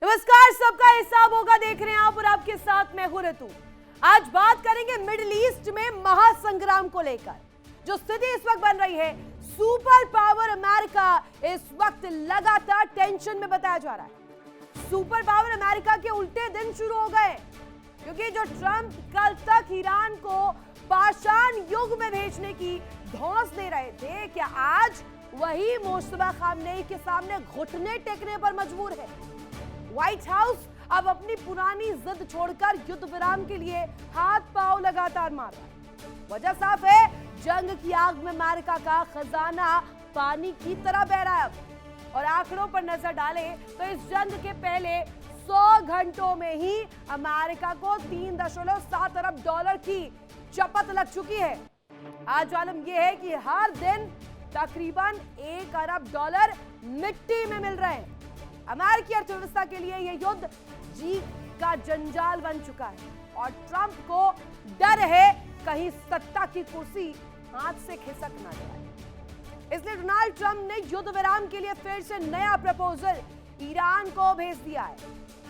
नमस्कार, सबका हिसाब होगा देख रहे हैं आप और आपके साथ मैं हूं ऋतु। आज बात करेंगे मिडिल ईस्ट में महासंग्राम को लेकर। जो स्थिति इस वक्त बन रही है, सुपर पावर अमेरिका इस वक्त लगातार टेंशन में बताया जा रहा है। सुपर पावर अमेरिका के उल्टे दिन शुरू हो गए, क्योंकि जो ट्रंप कल तक ईरान को पाषाण युग में भेजने की धौंस दे रहे थे, क्या आज वही मुस्तफा खामनेई के सामने घुटने टेकने पर मजबूर है। व्हाइट हाउस अब अपनी पुरानी जिद छोड़कर युद्ध विराम के लिए हाथ पांव लगातार मार रहा है। वजह साफ है, जंग की आग में अमेरिका का खजाना पानी की तरह बह रहा है। और आंकड़ों पर नजर डालें तो इस जंग के पहले 100 घंटों में ही अमेरिका को $3.7 अरब की चपत लग चुकी है। आज आलम यह है कि हर दिन तकरीबन $1 अरब मिट्टी में मिल रहे हैं। अमेरिकी अर्थव्यवस्था के लिए यह युद्ध जीत का जंजाल बन चुका है और ट्रंप को डर है कहीं सत्ता की कुर्सी हाथ से खिसक ना जाए। इसलिए डोनाल्ड ट्रंप ने युद्ध विराम के लिए फिर से नया प्रपोजल ईरान को भेज दिया है।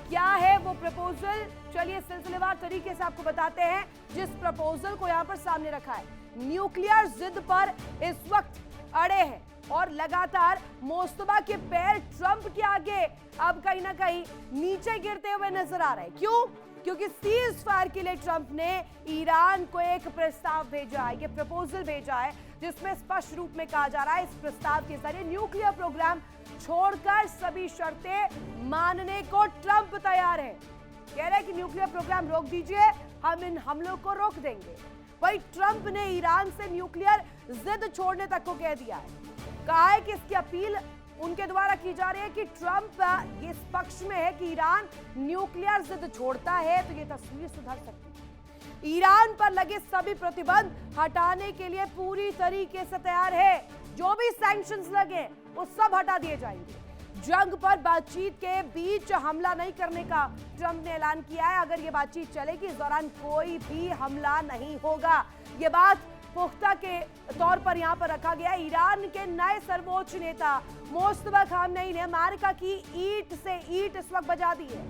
क्या है वो प्रपोजल, चलिए सिलसिलेवार तरीके से आपको बताते हैं। जिस प्रपोजल को यहां पर सामने रखा है, न्यूक्लियर जिद पर इस वक्त अड़े हैं और लगातार मुस्तफा के पैर ट्रंप के आगे अब कहीं ना कहीं नीचे गिरते हुए नजर आ रहे हैं। क्यों? क्योंकि सीज फायर के लिए ट्रंप ने ईरान को एक प्रस्ताव भेजा है, ये प्रपोजल भेजा है, जिसमें स्पष्ट रूप में कहा जा रहा है इस प्रस्ताव के जरिए न्यूक्लियर प्रोग्राम छोड़कर सभी शर्तें मानने को ट्रंप तैयार है। कह रहे हैं कि न्यूक्लियर प्रोग्राम रोक दीजिए, हम इन हमलों को रोक देंगे। वही ट्रंप ने ईरान से न्यूक्लियर जिद छोड़ने तक को कह दिया है। कहा है कि इसकी अपील उनके द्वारा की जा रही है कि ट्रंप इस पक्ष में है कि ईरान न्यूक्लियर जिद छोड़ता है तो ये तस्वीर सुधर सकती है। ईरान पर लगे सभी प्रतिबंध हटाने के लिए पूरी तरीके से तैयार है। जो भी सैंक्शंस लगे वो सब हटा दिए जाएंगे। जंग पर बातचीत के बीच हमला नहीं करने का ट्रंप ने ऐलान किया है। अगर ये बातचीत चलेगी, इस दौरान कोई भी हमला नहीं होगा। ये बात पुख्ता के तौर पर यहां पर रखा गया। ईरान के नए सर्वोच्च नेता मुस्तफा खामनेई ने अमेरिका की ईंट से ईंट इस वक्त बजा दी है।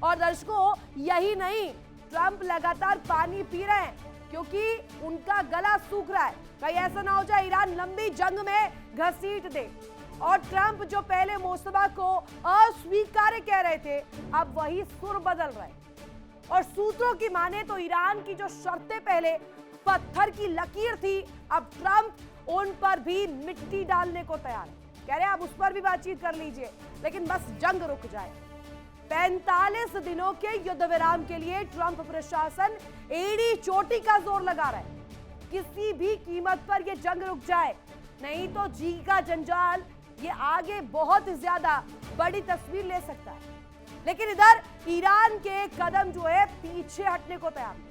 और दर्शकों, यही नहीं, ट्रंप लगातार पानी पी रहे हैं क्योंकि उनका गला सूख रहा है। कहीं ऐसा ना हो जाए ईरान लंबी जंग में घसीट दे। और ट्रंप जो पहले मुस्तफा को अस्वीकार्य कह रहे थे, अब वही सुर बदल रहे हैं। और सूत्रों की माने तो ईरान की जो शर्तें पहले पत्थर की लकीर थी, अब ट्रंप उन पर भी मिट्टी डालने को तैयार है। कह रहे हैं आप उस पर भी बातचीत कर लीजिए, लेकिन बस जंग रुक जाए। 45 दिनों के युद्ध विराम के लिए ट्रंप प्रशासन एड़ी चोटी का जोर लगा रहा है। किसी भी कीमत पर यह जंग रुक जाए, नहीं तो जी का जंजाल ये आगे बहुत ज्यादा बड़ी तस्वीर ले सकता है। लेकिन इधर ईरान के कदम जो है पीछे हटने को तैयार है।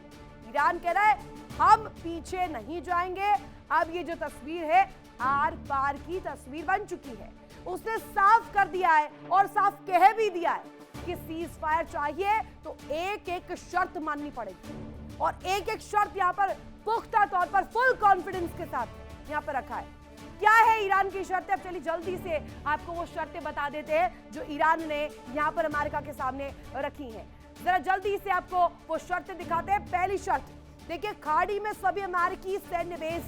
ईरान कह रहा है हम पीछे नहीं जाएंगे। अब ये जो तस्वीर है आर पार की तस्वीर बन चुकी है। उसने साफ कर दिया है और साफ कह भी दिया है कि सीज फायर चाहिए तो एक एक शर्त माननी पड़ेगी। और एक एक शर्त यहाँ पर पुख्ता तौर पर फुल कॉन्फिडेंस के साथ यहाँ पर रखा है। क्या है ईरान की शर्तें? अब चलिए जल्दी से आपको वो शर्तें बता देते हैं जो ईरान ने यहाँ पर अमेरिका के सामने रखी हैं। जरा जल्दी से आपको वो शर्तें दिखाते हैं। पहली शर्त देखिए, खाड़ी में सभी अमेरिकी सैन्य बेस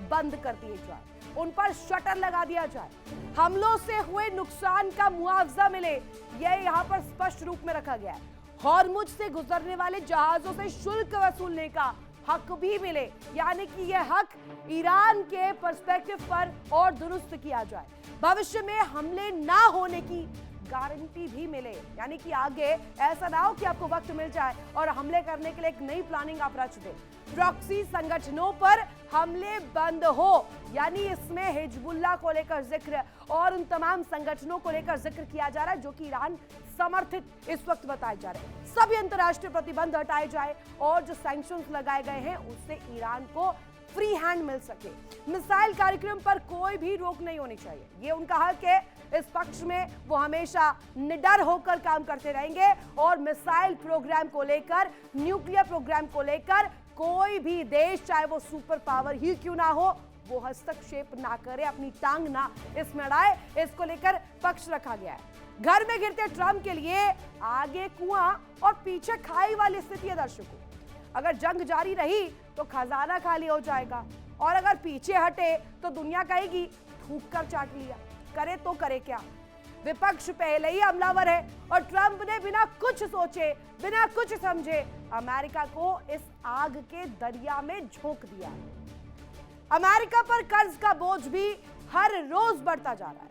बंद कर दिए जाए, उन पर शटर लगा दिया जाए, हमलों से हुए नुकसान का मुआवजा मिले, यह यहाँ पर स्पष्ट रूप में रखा गया है। हॉर्मुज से गुजरने वाले जहाजों से शुल्क वसूलने का हक भी मिले, यानी कि यह हक ईरान के पर्सपेक्टिव पर और दुरुस्त किया जाए। भविष्य में हमले ना होने की गारंटी भी मिले, यानी कि आगे ऐसा ना हो कि आपको वक्त मिल जाए और हमले करने के लिए एक नई प्लानिंग आप रच दें। प्रॉक्सी संगठनों पर हमले बंद हो, यानी इसमें हिजबुल्लाह को लेकर जिक्र और उन तमाम संगठनों को लेकर जिक्र किया जा रहा है जो कि ईरान समर्थित इस वक्त बताए जा रहे हैं। सभी अंतर्राष्ट्रीय प्रतिबंध हटाए जाए और जो सैंक्शंस लगाए गए हैं उससे ईरान को फ्री हैंड मिल सके। मिसाइल कार्यक्रम पर कोई भी रोक नहीं होनी चाहिए, ये उनका हक है। इस पक्ष में वो हमेशा निडर होकर काम करते रहेंगे और मिसाइल प्रोग्राम को लेकर, न्यूक्लियर प्रोग्राम को लेकर कोई भी देश, चाहे वो सुपर पावर ही क्यों ना हो, वो हस्तक्षेप ना करे, अपनी टांग ना इसमें अड़ाए, इसको लेकर पक्ष रखा गया है। घर में गिरते ट्रंप के लिए आगे कुआं और पीछे खाई वाली स्थिति है दर्शकों। अगर जंग जारी रही तो खजाना खाली हो जाएगा और अगर पीछे हटे तो दुनिया कहेगी थूक कर चाट लिया। करे तो करे क्या, विपक्ष पहले ही हमलावर है और ट्रंप ने बिना कुछ सोचे बिना कुछ समझे अमेरिका को इस आग के दरिया में झोंक दिया। अमेरिका पर कर्ज का बोझ भी हर रोज बढ़ता जा रहा है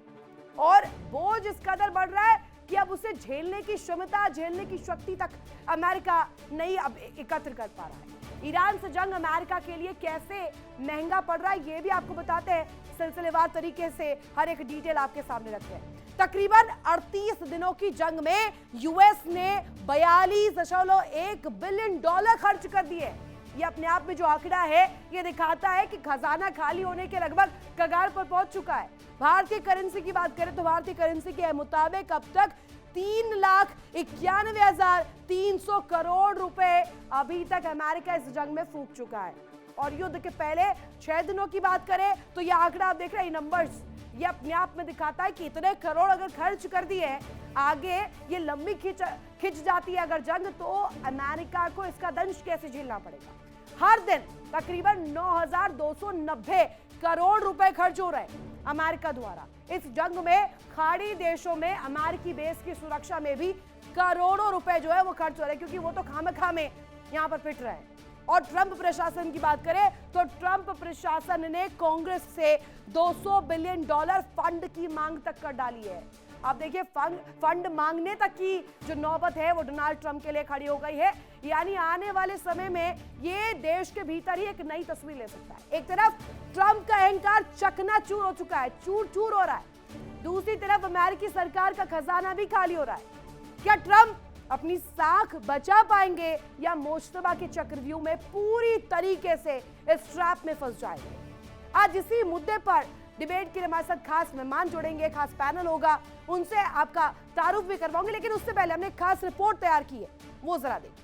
और बोझ इस कदर बढ़ रहा है कि अब उसे झेलने की क्षमता, झेलने की शक्ति तक अमेरिका नहीं अब एकत्र कर पा रहा है। ईरान से जंग अमेरिका के लिए कैसे महंगा पड़ रहा है ये भी आपको बताते हैं, सिलसिलेवार तरीके से हर एक डिटेल आपके सामने रखते हैं। तकरीबन 38 दिनों की जंग में यूएस ने 42.1 बिलियन डॉलर खर्च कर दिए। ये अपने आप में जो आंकड़ा है ये दिखाता है कि खजाना खाली होने के लगभग कगार पर पहुंच चुका है। भारतीय करेंसी की बात करें तो भारतीय करेंसी के मुताबिक अब तक 3,91,300 करोड़ रुपए अभी तक अमेरिका इस जंग में फूंक चुका है। और युद्ध के पहले 6 दिनों की बात करें तो ये आंकड़ा आप देख रहे हैं, नंबर्स ये अपने आप में दिखाता है कि इतने करोड़ अगर खर्च कर दिए, आगे ये लंबी खिंच जाती है अगर जंग, तो अमेरिका को इसका दंश कैसे झेलना पड़ेगा। हर दिन तकरीबन 9,290 करोड़ रुपए खर्च हो रहे हैं अमेरिका द्वारा इस जंग में। खाड़ी देशों में अमेरिकी बेस की सुरक्षा में भी करोड़ों रुपए जो है वो खर्च हो रहे हैं, क्योंकि वो तो खामखा में यहां पर पिट रहे हैं। और ट्रंप प्रशासन की बात करें तो ट्रंप प्रशासन ने कांग्रेस से 200 बिलियन डॉलर फंड की मांग तक कर डाली है। आप देखिए फंड मांगने तक की जो नौबत है वो डोनाल्ड ट्रंप के लिए खड़ी हो गई है। यानी आने वाले समय में ये देश के भीतर ही एक नई तस्वीर ले सकता है। एक तरफ ट्रंप का अहंकार चकनाचूर हो चुका है, चूर चूर हो रहा है, दूसरी तरफ अमेरिकी सरकार का खजाना भी खाली हो रहा है। क्या ट्रंप अपनी साख बचा पाएंगे या मोशतबा के चक्रव्यूह में पूरी तरीके से इस ट्रैप में फंस जाएंगे? आज इसी मुद्दे पर डिबेट के लिए हमारे साथ खास मेहमान जुड़ेंगे, खास पैनल होगा, उनसे आपका तारुफ भी करवाऊंगे। लेकिन उससे पहले हमने एक खास रिपोर्ट तैयार की है, वो जरा देखिए।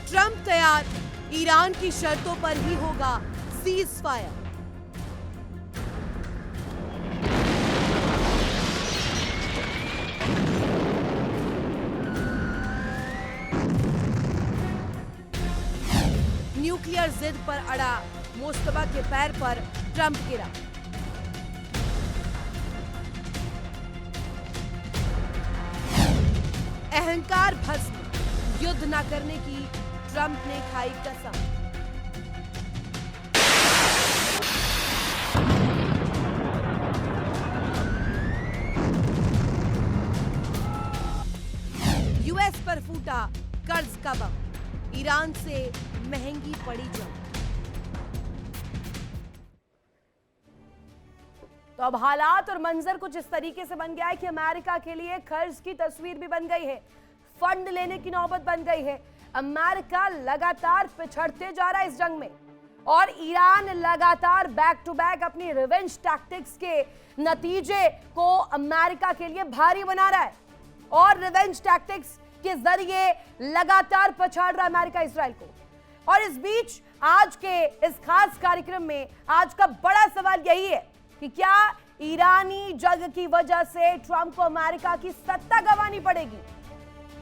ट्रंप तैयार, ईरान की शर्तों पर ही होगा सीज फायर। न्यूक्लियर जिद पर अड़ा, मुस्तफा के पैर पर ट्रंप गिरा। अहंकार भस्म, युद्ध न करने की ट्रंप ने खाई कसम। यूएस पर फूटा कर्ज का बम, ईरान से महंगी पड़ी जंग। तो अब हालात और मंजर कुछ इस तरीके से बन गया है कि अमेरिका के लिए कर्ज की तस्वीर भी बन गई है, फंड लेने की नौबत बन गई है। अमेरिका लगातार पिछड़ते जा रहा है इस जंग में और ईरान लगातार बैक टू बैक अपनी रिवेंज टैक्टिक्स के नतीजे को अमेरिका के लिए भारी बना रहा है और रिवेंज टैक्टिक्स के जरिए लगातार पछाड़ रहा है अमेरिका इसराइल को। और इस बीच आज के इस खास कार्यक्रम में आज का बड़ा सवाल यही है कि क्या ईरानी जंग की वजह से ट्रंप को अमेरिका की सत्ता गंवानी पड़ेगी?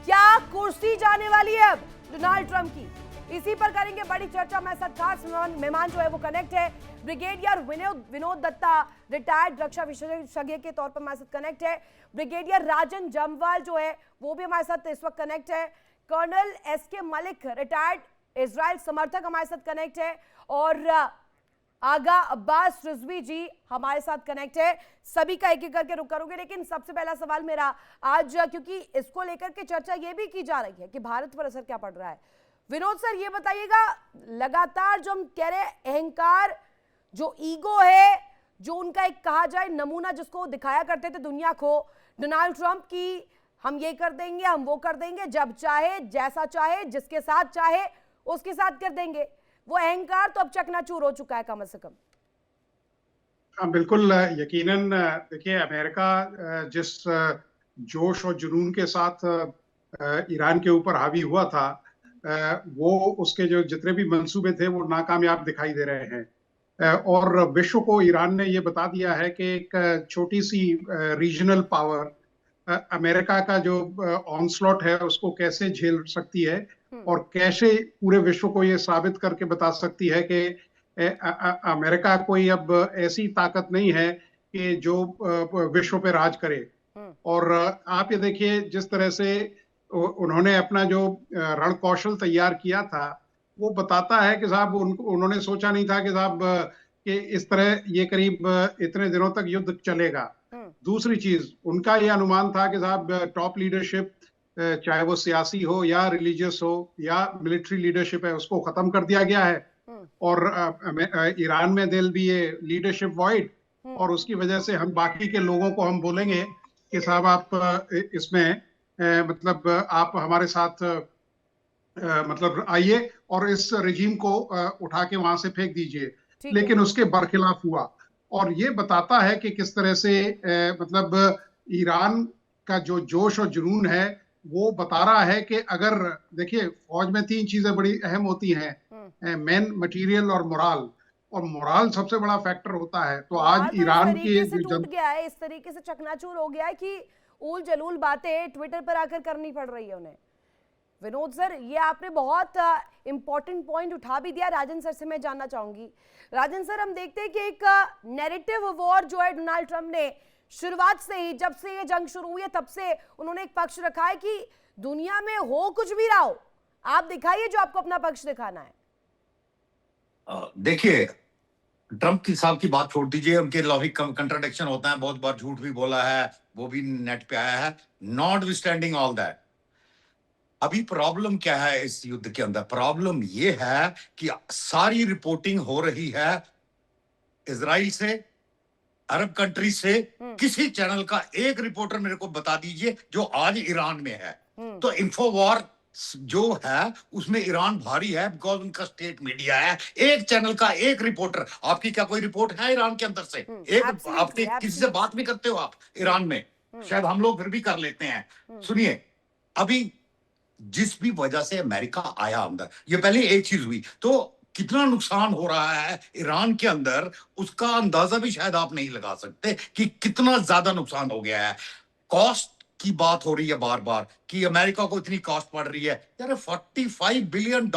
क्या कुर्सी जाने वाली है अब डोनाल्ड ट्रंप की? इसी पर करेंगे बड़ी चर्चा। हमारे साथ खास मेहमान जो है वो कनेक्ट है, ब्रिगेडियर विनोद दत्ता, रिटायर्ड रक्षा विशेषज्ञ के तौर पर हमारे साथ कनेक्ट है। ब्रिगेडियर राजन जमवाल जो है वो भी हमारे साथ इस वक्त कनेक्ट है। Colonel S K Malik, retired Israel समर्थक, हमारे साथ कनेक्ट है। और आगा अब्बास रिजवी जी हमारे साथ कनेक्ट है। सभी का एक एक करके रुक करूंगे, लेकिन सबसे पहला सवाल मेरा आज, क्योंकि इसको लेकर के चर्चा ये भी की जा रही है कि भारत पर असर क्या पड़ रहा है। विनोद सर ये बताइएगा, लगातार जो हम कह रहे हैं अहंकार, जो ईगो है, जो उनका एक कहा जाए नमूना जिसको दिखाया करते थे दुनिया को, डोनाल्ड ट्रंप की हम ये कर देंगे, हम वो कर देंगे, जब चाहे, जैसा चाहे, जिसके साथ चाहे उसके साथ कर देंगे, वो अहंकार तो अब चकनाचूर हो चुका है कम से कम। हाँ, बिल्कुल। यकीनन देखिए, अमेरिका जिस जोश और जुनून के साथ ईरान के ऊपर हावी हुआ था, वो उसके जो जितने भी मंसूबे थे वो नाकामयाब दिखाई दे रहे हैं। और विश्व को ईरान ने ये बता दिया है कि एक छोटी सी रीजनल पावर अमेरिका का जो ऑनस्लॉट है उसको कैसे झेल सकती है, और कैसे पूरे विश्व को ये साबित करके बता सकती है कि अमेरिका कोई अब ऐसी ताकत नहीं है कि जो विश्व पे राज करे। और आप ये देखिए, जिस तरह से उन्होंने अपना जो रण कौशल तैयार किया था, वो बताता है कि साहब उन्होंने सोचा नहीं था कि साहब कि इस तरह ये करीब इतने दिनों तक युद्ध चलेगा। दूसरी चीज, उनका ये अनुमान था कि साहब टॉप लीडरशिप, चाहे वो सियासी हो या रिलीजियस हो या मिलिट्री लीडरशिप है, उसको खत्म कर दिया गया है। और ईरान में दिल भी ये लीडरशिप वॉइड, और उसकी वजह से हम बाकी के लोगों को हम बोलेंगे कि साहब आप इसमें मतलब आप हमारे साथ मतलब आइए और इस रिजीम को उठा के वहां से फेंक दीजिए। लेकिन उसके बरखिलाफ हुआ। और ये बताता है कि किस तरह से मतलब ईरान का जो जोश और जुनून है वो बता रहा है कि अगर देखिए, फौज में तीन चीजें बड़ी अहम होती हैं, मैन, मटेरियल और मोराल। और मोराल सबसे बड़ा फैक्टर होता है। तो आज ईरान की इस तरीके से टूट गया है, इस तरीके से चकनाचूर हो गया है कि उल जलूल बातें ट्विटर पर आकर करनी पड़ रही है उन्हें। विनोद सर, ये आपने बहुत इंपॉर्टेंट पॉइंट उठा भी दिया। राजन सर से मैं जानना चाहूंगी। राजन सर, हम देखते हैं कि एक नैरेटिव वॉर जो है डोनाल्ड ट्रंप ने शुरुआत से ही, जब से ये जंग शुरू हुई है तब से उन्होंने एक पक्ष रखा है कि दुनिया में हो कुछ भी रहा हो, आप दिखाइए जो आपको अपना पक्ष दिखाना है। देखिए, ट्रंप की साहब की बात छोड़ दीजिए, उनके लॉजिक कंट्राडिक्शन होता है, बहुत बार झूठ भी बोला है, वो भी नेट पे आया है। नॉट विस्टैंडिंग ऑल दैट, अभी प्रॉब्लम क्या है इस युद्ध के अंदर? प्रॉब्लम ये है कि सारी रिपोर्टिंग हो रही है इजराइल से, अरब कंट्री से। किसी चैनल का एक रिपोर्टर मेरे को बता दीजिए जो आज ईरान में है। तो इन्फोवॉर जो है उसमें ईरान भारी है, बिकॉज उनका स्टेट मीडिया है। एक चैनल का एक रिपोर्टर, आपकी क्या कोई रिपोर्ट है ईरान के अंदर से? एक आपके किसी से बात भी करते हो आप ईरान में? शायद हम लोग फिर भी कर लेते हैं। सुनिए, अभी जिस भी वजह से अमेरिका आया अंदर, ये पहले एक चीज हुई, तो कितना नुकसान हो रहा है ईरान के अंदर उसका अंदाजा भी शायद आप नहीं लगा सकते कि कितना ज्यादा नुकसान हो गया है। कॉस्ट की बात हो रही है बार बार कि अमेरिका को इतनी कॉस्ट पड़ रही है। यार, $45 बिलियन,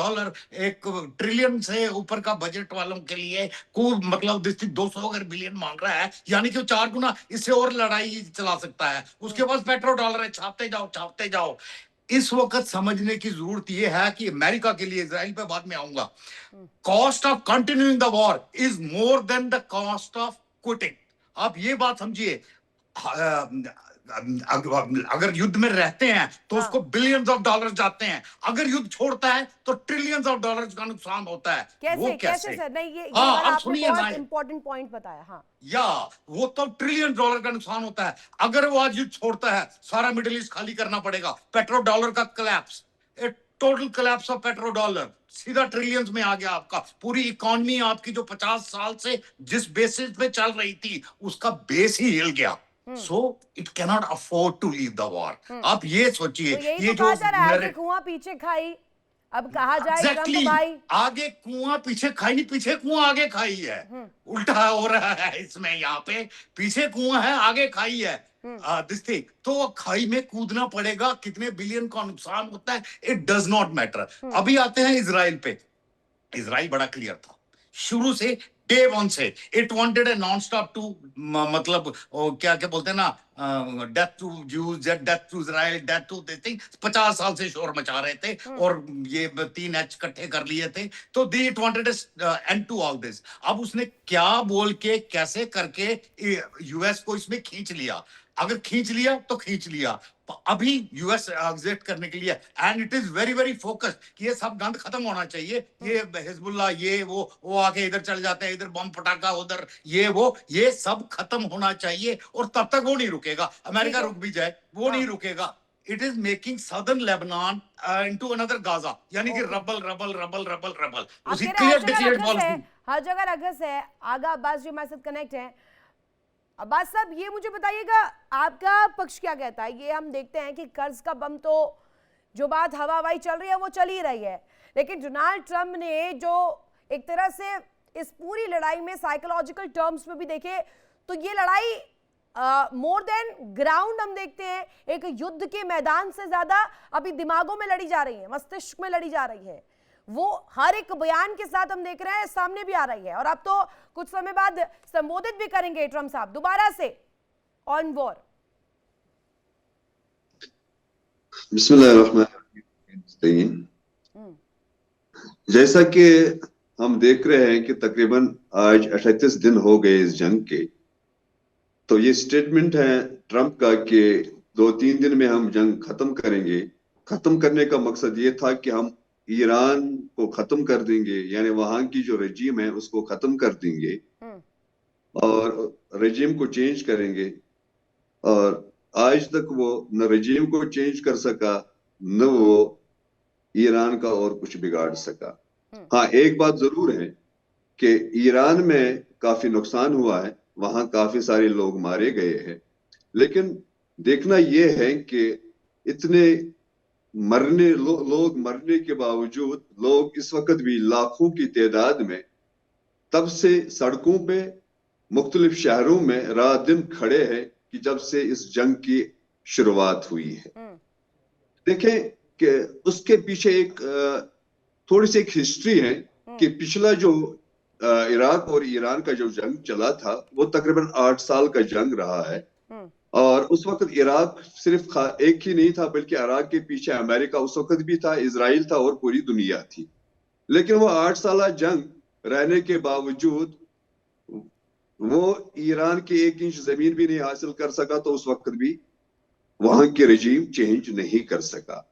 एक ट्रिलियन से ऊपर का बजट वालों के लिए को मतलब 200 अगर बिलियन मांग रहा है, यानी कि 4 गुना इससे और लड़ाई चला सकता है। उसके पास पेट्रो डॉलर है, छापते जाओ छापते जाओ। इस वक्त समझने की जरूरत यह है कि अमेरिका के लिए, इजराइल पे बाद में आऊंगा, cost of continuing the war is more than the cost of quitting. आप ये बात समझिए, अगर युद्ध में रहते हैं तो उसको बिलियंस ऑफ डॉलर्स जाते हैं, अगर युद्ध छोड़ता है तो ट्रिलियंस ऑफ डॉलर्स का नुकसान होता है। कैसे? वो कैसे सर? नहीं, ये आपने बहुत इंपॉर्टेंट पॉइंट बताया। हाँ, या वो तो ट्रिलियन डॉलर का नुकसान होता है अगर वो आज युद्ध छोड़ता है। सारा मिडिल ईस्ट खाली करना पड़ेगा। पेट्रो डॉलर का collapse, total collapse of petro dollar, सीधा ट्रिलियंस में आ गया आपका। पूरी इकोनॉमी आपकी जो 50 साल से जिस बेसिस पे चल रही थी उसका बेस ही हिल गया। So it cannot afford to leave the war. आप ये सोचिए, तो ये तो जो कुआं पीछे खाई, अब कहा जाए exactly, भाई आगे कुआं पीछे खाई नहीं, पीछे कुआं आगे खाई है। उल्टा हो रहा है इसमें, यहाँ पे पीछे कुआं है, आगे खाई है। तो खाई में कूदना पड़ेगा। कितने बिलियन का नुकसान होता है, इट डज नॉट मैटर। अभी आते हैं इजराइल पे। इजराइल बड़ा क्लियर था शुरू से, डे वन से। It wanted a non stop to, मतलब क्या क्या बोलते हैं ना, death to Jews, death to Israel, death to this thing. 50 साल से शोर मचा रहे थे और ये 3 H इकट्ठे कर लिए थे। तो they it wanted and to all this. अब उसने क्या बोल के कैसे करके यूएस को इसमें खींच लिया। अगर खींच लिया तो खींच लिया। अभी यूएस एग्जिट करने के लिए, and it is very very focused कि ये सब गंद खत्म होना चाहिए। ये हिजबुल्लाह, ये वो आके इधर चल जाते हैं, इधर बम पटाखा, उधर ये सब खत्म होना चाहिए। और तब तक वो नहीं रुकेगा। अमेरिका रुक भी जाए वो नहीं रुकेगा। It is making southern Lebanon into another Gaza, यानी कि rubble rubble rubble rubble rubble. उसकी क्लियर डिक्लेयर्ड पॉलिसी। हर जगह रगस है। आगा अब्बास जी हमारे साथ कनेक्ट है। अब्बास साहब, ये मुझे बताइएगा, आपका पक्ष क्या कहता है? ये हम देखते हैं कि कर्ज का बम, तो जो बात हवा हवाई चल रही है वो चल ही रही है, लेकिन डोनाल्ड ट्रंप ने जो एक तरह से इस पूरी लड़ाई में साइकोलॉजिकल टर्म्स में भी देखे तो ये लड़ाई मोर देन ग्राउंड हम देखते हैं एक युद्ध के मैदान से ज्यादा अभी दिमागों में लड़ी जा रही है, मस्तिष्क में लड़ी जा रही है। वो हर एक बयान के साथ हम देख रहे हैं सामने भी आ रही है, और अब तो कुछ समय बाद संबोधित भी करेंगे ट्रंप साहब दोबारा से ऑन वॉर। बिस्मिल्लाहिर्रहमानिर्रहीम। जैसा कि हम देख रहे हैं कि तकरीबन आज 38 दिन हो गए इस जंग के, तो ये स्टेटमेंट है ट्रंप का कि 2-3 दिन में हम जंग खत्म करेंगे। खत्म करने का मकसद ये था कि हम ईरान को खत्म कर देंगे, यानी वहां की जो रजीम है उसको खत्म कर देंगे और रजीम को चेंज करेंगे। और आज तक वो न रजीम को चेंज कर सका, न वो ईरान का और कुछ बिगाड़ सका। हाँ, एक बात जरूर है कि ईरान में काफी नुकसान हुआ है, वहां काफी सारे लोग मारे गए हैं, लेकिन देखना यह है कि इतने लोग मरने के बावजूद लोग इस वक्त भी लाखों की तादाद में तब से सड़कों पे मुख्तलिफ शहरों में रात दिन खड़े हैं कि जब से इस जंग की शुरुआत हुई है। देखें कि उसके पीछे एक थोड़ी सी एक हिस्ट्री है कि पिछला जो इराक और ईरान का जो जंग चला था वो तकरीबन 8 साल का जंग रहा है। और उस वक्त इराक सिर्फ एक ही नहीं था, बल्कि इराक के पीछे अमेरिका उस वक्त भी था, इजराइल था और पूरी दुनिया थी। लेकिन वो 8 साल जंग रहने के बावजूद वो ईरान की 1 इंच जमीन भी नहीं हासिल कर सका, तो उस वक्त भी वहां की रजीम चेंज नहीं कर सका।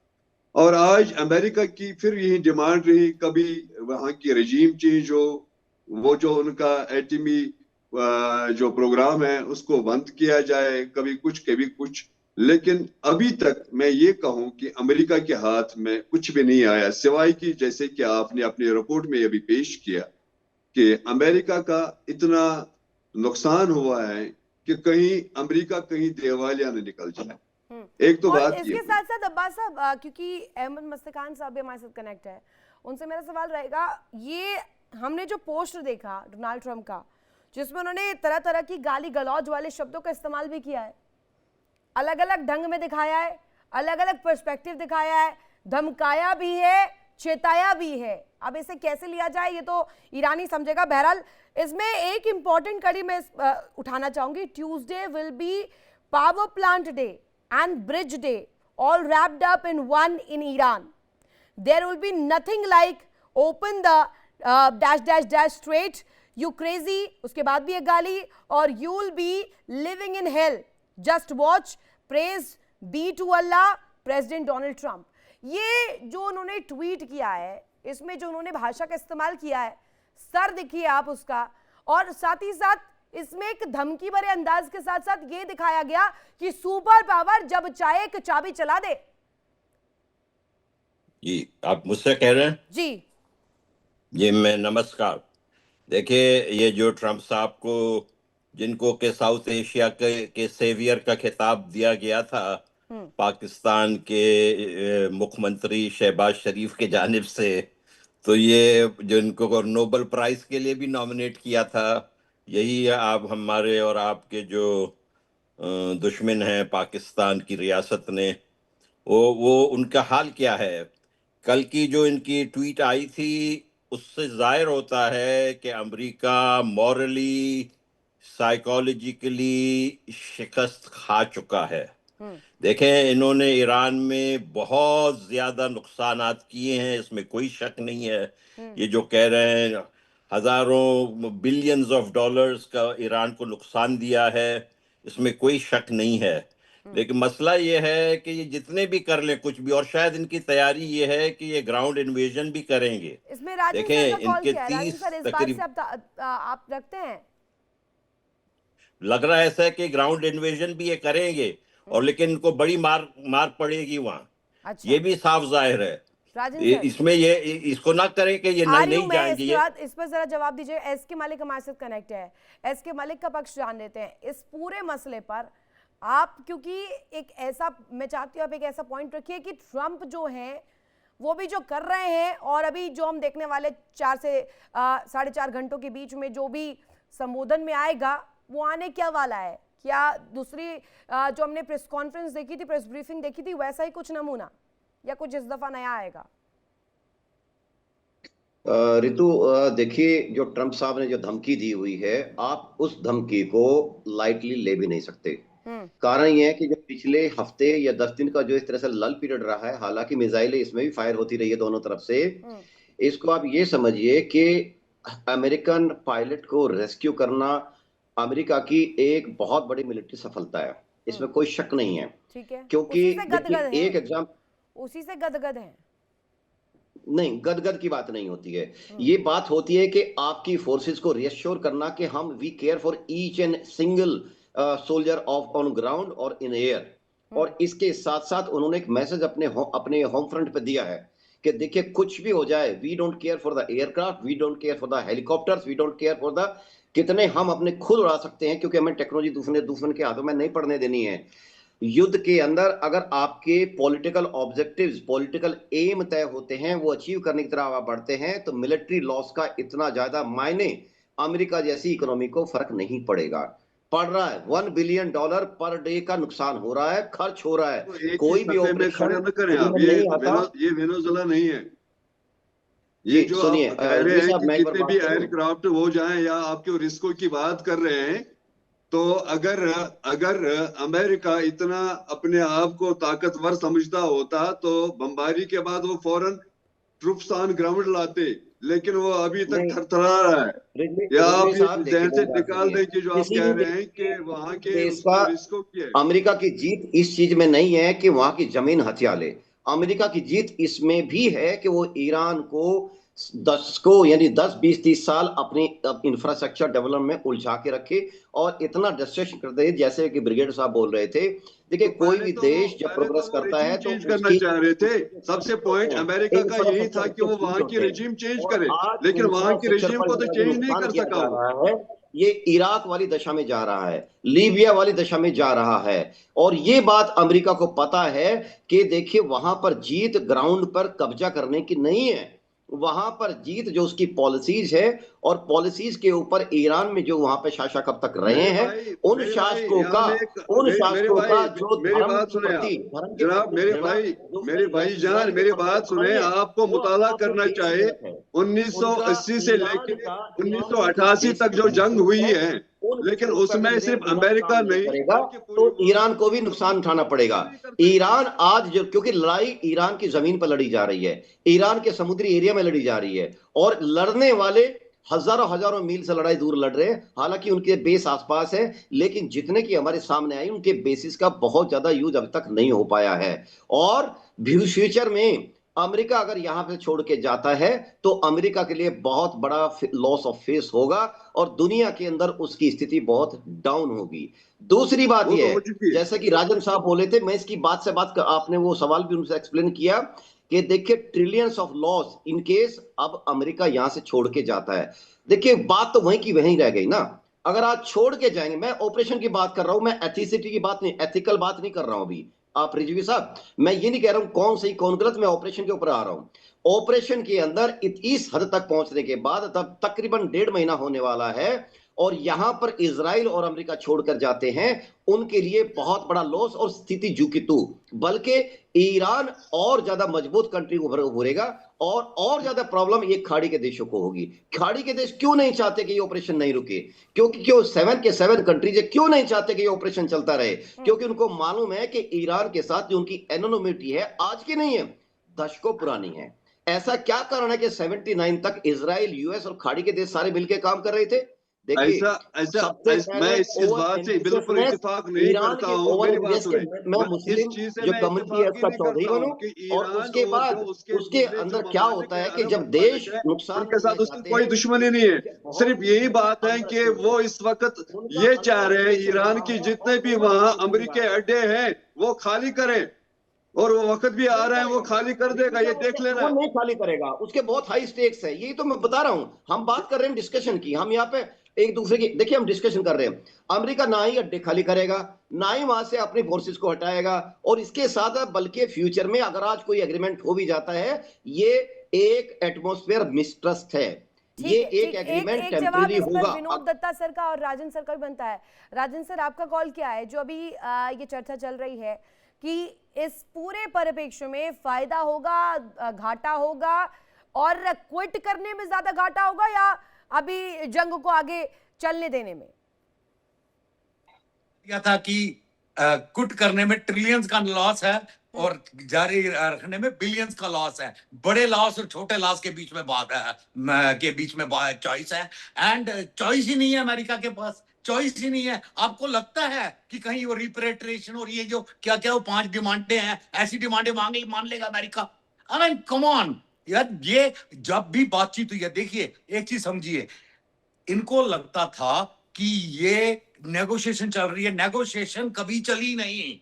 और आज अमेरिका की फिर यही डिमांड रही, कभी वहां की रजीम चेंज हो, वो जो उनका एटमी जो प्रोग्राम है उसको बंद किया जाए, कभी कुछ। लेकिन अभी तक मैं ये कहूं कि अमेरिका के हाथ में कुछ भी नहीं आया, सिवाय कि जैसे कि आपने अपनी रिपोर्ट में अभी पेश किया कि अमेरिका का इतना नुकसान हुआ है कि कहीं अमेरिका कहीं देवालिया न निकल जाए। एक तो बात इसके साथ साथ अब्बास साहब, क्योंकि अहमद मस्तकान साहब भी हमारे साथ कनेक्ट है, उनसे मेरा सवाल रहेगा, ये हमने जो पोस्ट देखा डोनाल्ड ट्रंप का, जिसमें उन्होंने तरह तरह की गाली गलौज वाले शब्दों का इस्तेमाल भी किया है, अलग अलग ढंग में दिखाया है, अलग अलग पर्सपेक्टिव दिखाया है, धमकाया भी है, चेताया भी है। अब इसे कैसे लिया जाए ये तो ईरानी समझेगा। बहरहाल इसमें एक इंपॉर्टेंट कड़ी मैं उठाना चाहूंगी, Tuesday will be power plant day and bridge day all wrapped up in one in Iran. There will be nothing like open the ... straight, you crazy, उसके बाद भी एक गाली, और you will be living in hell, just watch, praise be to Allah, president Donald Trump. ये जो उन्होंने tweet किया है, इसमें जो उन्होंने भाषा का इस्तेमाल किया है, सर देखिए आप उसका, और साथ ही साथ इसमें एक धमकी भरे अंदाज के साथ साथ ये दिखाया गया कि सुपर पावर जब चाहे एक चाबी चला दे। जी, आप मुझसे कह रहे हैं? जी ये मैं नमस्कार। देखिए, ये जो ट्रंप साहब को, जिनको के साउथ एशिया के सेवियर का खिताब दिया गया था पाकिस्तान के मुख्यमंत्री शहबाज शरीफ के जानिब से, तो ये जो इनको नोबेल प्राइज के लिए भी नॉमिनेट किया था, यही आप हमारे और आपके जो दुश्मन हैं पाकिस्तान की रियासत ने, वो उनका हाल क्या है। कल की जो इनकी ट्वीट आई थी उससे जाहिर होता है कि अमेरिका मॉरली साइकोलॉजिकली शिकस्त खा चुका है। देखें, इन्होंने ईरान में बहुत ज्यादा नुकसानात किए हैं, इसमें कोई शक नहीं है। ये जो कह रहे हैं हजारों बिलियंस ऑफ डॉलर्स का ईरान को नुकसान दिया है, इसमें कोई शक नहीं है। लेकिन मसला ये है कि ये जितने भी कर ले कुछ भी, और शायद इनकी तैयारी ये है कि ये ग्राउंड इन्वेजन भी करेंगे। इसमें राजन देखें, सर का कॉल इनके क्या है? राजन सर, इस बात से आप रखते हैं? लग रहा है ऐसा कि ग्राउंड इन्वेजन भी ये करेंगे, और लेकिन इनको बड़ी मार पड़ेगी वहां। अच्छा। ये भी साफ जाहिर है। राजन सर, इसमें ये इसको ना करें कि ये आ रही नहीं हूं मैं जाएंगे इसके ये। बाद। इस पर जरा जवाब दीजिए। एस के मलिक हमारे साथ कनेक्ट है, एस के मलिक का पक्ष जान लेते हैं इस पूरे मसले पर आप, क्योंकि एक ऐसा, मैं चाहती हूँ आप एक ऐसा पॉइंट रखिए कि ट्रंप जो है वो भी जो कर रहे हैं, और अभी जो हम देखने वाले 4 से 4.5 घंटों के बीच में जो भी संबोधन में आएगा वो आने क्या वाला है। क्या दूसरी जो हमने प्रेस कॉन्फ्रेंस देखी थी, प्रेस ब्रीफिंग देखी थी, वैसा ही कुछ नमूना, या कुछ इस दफा नया आएगा? रितु, देखिए, जो ट्रंप साहब ने जो धमकी दी हुई है, आप उस धमकी को लाइटली ले भी नहीं सकते। कारण यह है कि जो पिछले हफ्ते या 10 दिन का जो इस तरह से लल पीरियड रहा है, हालांकि मिसाइलें इसमें भी फायर होती रही है दोनों तरफ से, इसको आप ये समझिए कि अमेरिकन पायलट को रेस्क्यू करना अमेरिका की एक बहुत बड़ी मिलिट्री सफलता है, इसमें कोई शक नहीं है। ठीक है, क्योंकि एक एग्जाम उसी से गदगद है। नहीं, गदगद की बात नहीं होती है, ये बात होती है कि आपकी फोर्सेस को रिएश्योर करना कि हम we care for each and single soldier of on ground और इन एयर। और इसके साथ साथ उन्होंने एक मैसेज अपने होम फ्रंट पे दिया है कि देखिए, कुछ भी हो जाए, we don't care for the aircraft, we don't care for the helicopters, we don't care for the कितने हम अपने खुद उड़ा सकते हैं, क्योंकि हमें टेक्नोलॉजी दुश्मन के हाथों में नहीं पड़ने देनी है। युद्ध के अंदर अगर आपके पॉलिटिकल ऑब्जेक्टिव्स, पॉलिटिकल एम तय होते हैं, वो अचीव करने की तरफ आप बढ़ते हैं, तो मिलिट्री लॉस का इतना ज्यादा मायने अमेरिका जैसी इकोनॉमी को फर्क नहीं पड़ रहा है। $1 बिलियन पर डे का नुकसान हो रहा है, खर्च हो रहा है। तो कोई भी ऑपरेशन न करें आप, ये वेनेजुएला नहीं है। ये जो सुनिए, आप कह रहे हैं कि कितने भी एयरक्राफ्ट हो जाएं, या आपके रिस्कों की बात कर रहे हैं, तो अगर अमेरिका इतना अपने आप को ताकतवर समझता होता तो बमबारी के बाद वो फौरन ट्रूप्स ऑन ग्राउंड लाते, लेकिन वो अभी तक थरथरा रहा है। या आप जहन से निकाल दें कि जो आप कह रहे हैं कि वहां के रिस्कों की है। अमेरिका की जीत इस चीज में नहीं है कि वहां की जमीन हथिया ले, अमेरिका की जीत इसमें भी है कि वो ईरान को यानी 10, 20, 30 साल अपनी इंफ्रास्ट्रक्चर डेवलपमेंट में उलझा के रखे और इतना डिस्ट्रक्शन कर दे, जैसे कि ब्रिगेड साहब बोल रहे थे। देखिए, कोई भी देश जब प्रोग्रेस करता है तो चेंज करना चाह रहे थे। सबसे पॉइंट अमेरिका का यही था कि वो वहां की रेजिम चेंज करे, लेकिन वहां की रेजिम को तो चेंज नहीं कर सका। ये इराक वाली दशा में जा रहा है, लीबिया वाली दशा में जा रहा है, और ये बात अमेरिका को पता है कि देखिए, वहां पर जीत ग्राउंड पर कब्जा करने की नहीं है, वहां पर जीत जो उसकी पॉलिसीज है, और पॉलिसीज के ऊपर ईरान में जो वहां पे शासक अब तक रहे हैं, उन शासकों का जो मेरी बात सुने जनाब, मेरे भाई जान, मेरी बात सुने। आपको मुताला करना चाहिए 1980 से लेकर 1988 तक जो जंग हुई है, लेकिन उसमें सिर्फ अमेरिका नहीं, तो ईरान को भी नुकसान उठाना पड़ेगा। ईरान आज जो, क्योंकि लड़ाई ईरान की जमीन पर लड़ी जा रही है, ईरान के समुद्री एरिया में लड़ी जा रही है, और लड़ने वाले हजारों मील से लड़ाई दूर लड़ रहे हैं। हालांकि उनके बेस आसपास है, लेकिन जितने की हमारे सामने आई, उनके बेसिस का बहुत ज्यादा यूज अब तक नहीं हो पाया है। और फ्यूचर में अमेरिका अगर यहां पे छोड़ के जाता है तो अमेरिका के लिए बहुत बड़ा लॉस ऑफ फेस होगा, और दुनिया के अंदर उसकी स्थिति बहुत डाउन होगी। दूसरी बात यह है, जैसे कि राजन साहब बोले थे, मैं इसकी बात से आपने वो सवाल भी उनसे एक्सप्लेन किया कि देखिए, trillions of loss in case अब अमेरिका यहां से छोड़ के जाता है। देखिए, बात तो वहीं की वहीं रह गई ना। अगर आप छोड़ के जाएंगे, मैं ऑपरेशन की बात कर रहा हूं, मैं एथिसिटी की बात नहीं, एथिकल बात नहीं कर रहा हूं अभी। आप रिजवी साहब, मैं ये नहीं कह रहा हूं कौन सही कौन गलत, मैं ऑपरेशन के ऊपर आ रहा हूं। ऑपरेशन के अंदर इस हद तक पहुंचने के बाद तब तकरीबन 1.5 महीना होने वाला है, और यहां पर इजराइल और अमेरिका छोड़कर जाते हैं, उनके लिए बहुत बड़ा लॉस और स्थिति जुकितु, बल्कि ईरान और ज्यादा मजबूत कंट्री उभरेगा, और ज्यादा प्रॉब्लम ये खाड़ी के देशों को होगी। खाड़ी के देश क्यों नहीं चाहते कि ये ऑपरेशन नहीं रुके? क्यों 7 के 7 कंट्रीज क्यों नहीं चाहते कि ये ऑपरेशन चलता रहे? क्योंकि उनको मालूम है कि ईरान के साथ जो उनकी एनोनिमिटी है, आज की नहीं है, दशकों पुरानी है। ऐसा क्या कारण है कि 79 तक इजराइल, यूएस और खाड़ी के देश सारे मिलकर काम कर रहे थे? ऐसा मैं इस बात से बिल्कुल इत्तेफाक नहीं करता हूं। मेरी बात सुनिए, मैं मुस्लिम जो कम्युनिटी है उसका चौधरी बनूं, और उसके बाद उसके अंदर क्या होता है कि जब देश नुकसान के साथ उसकी कोई दुश्मनी नहीं है, सिर्फ यही बात है कि वो इस वक्त ये चाह रहे हैं ईरान की जितने भी वहां अमेरिकी अड्डे हैं वो खाली करें। और वो वक्त भी आ रहा है, वो खाली कर देगा, ये देख वो लेना। नहीं खाली करेगा, उसके बहुत हाई स्टेक्स है, यही तो मैं बता रहा हूं। हम बात कर रहे हैं डिस्कशन की, हम यहाँ पे एक दूसरे की, देखिए हम डिस्कशन कर रहे हैं। अमेरिका ना ही अड्डे खाली करेगा, ना ही वहां से अपनी फोर्सेस को हटाएगा, और इसके साथ बल्कि फ्यूचर में अगर आज कोई एग्रीमेंट हो भी जाता है, ये एक एटमॉस्फेयर मिसट्रस्ट है, ये एक एग्रीमेंट एक जवाब टेम्परेरी इस पर होगा। विनोद दत्ता सर का और राजन सर का भी बनता है। राजन सर, आपका कॉल क्या है? जो अभी ये चर्चा चल रही है कि इस पूरे परिप्रेक्ष्य में फायदा होगा, घाटा होगा, और क्विट करने में ज्यादा घाटा होगा या अभी जंग को आगे चलने देने में? क्या था कि कुट करने में ट्रिलियंस का लॉस है और जारी रखने में बिलियंस का लॉस है। बड़े लॉस और छोटे लॉस के बीच में बात है, के बीच में चॉइस है, एंड चॉइस ही नहीं है अमेरिका के पास, चॉइस ही नहीं है। आपको लगता है कि कहीं वो रिपेट्रिएशन और ये जो क्या क्या वो 5 डिमांडें हैं, ऐसी डिमांडें मान लेगा America? I mean come on यार, ये जब भी बातचीत हुई है, देखिए एक चीज समझिए, इनको लगता था कि ये नेगोशिएशन चल रही है, नेगोशिएशन कभी चली नहीं।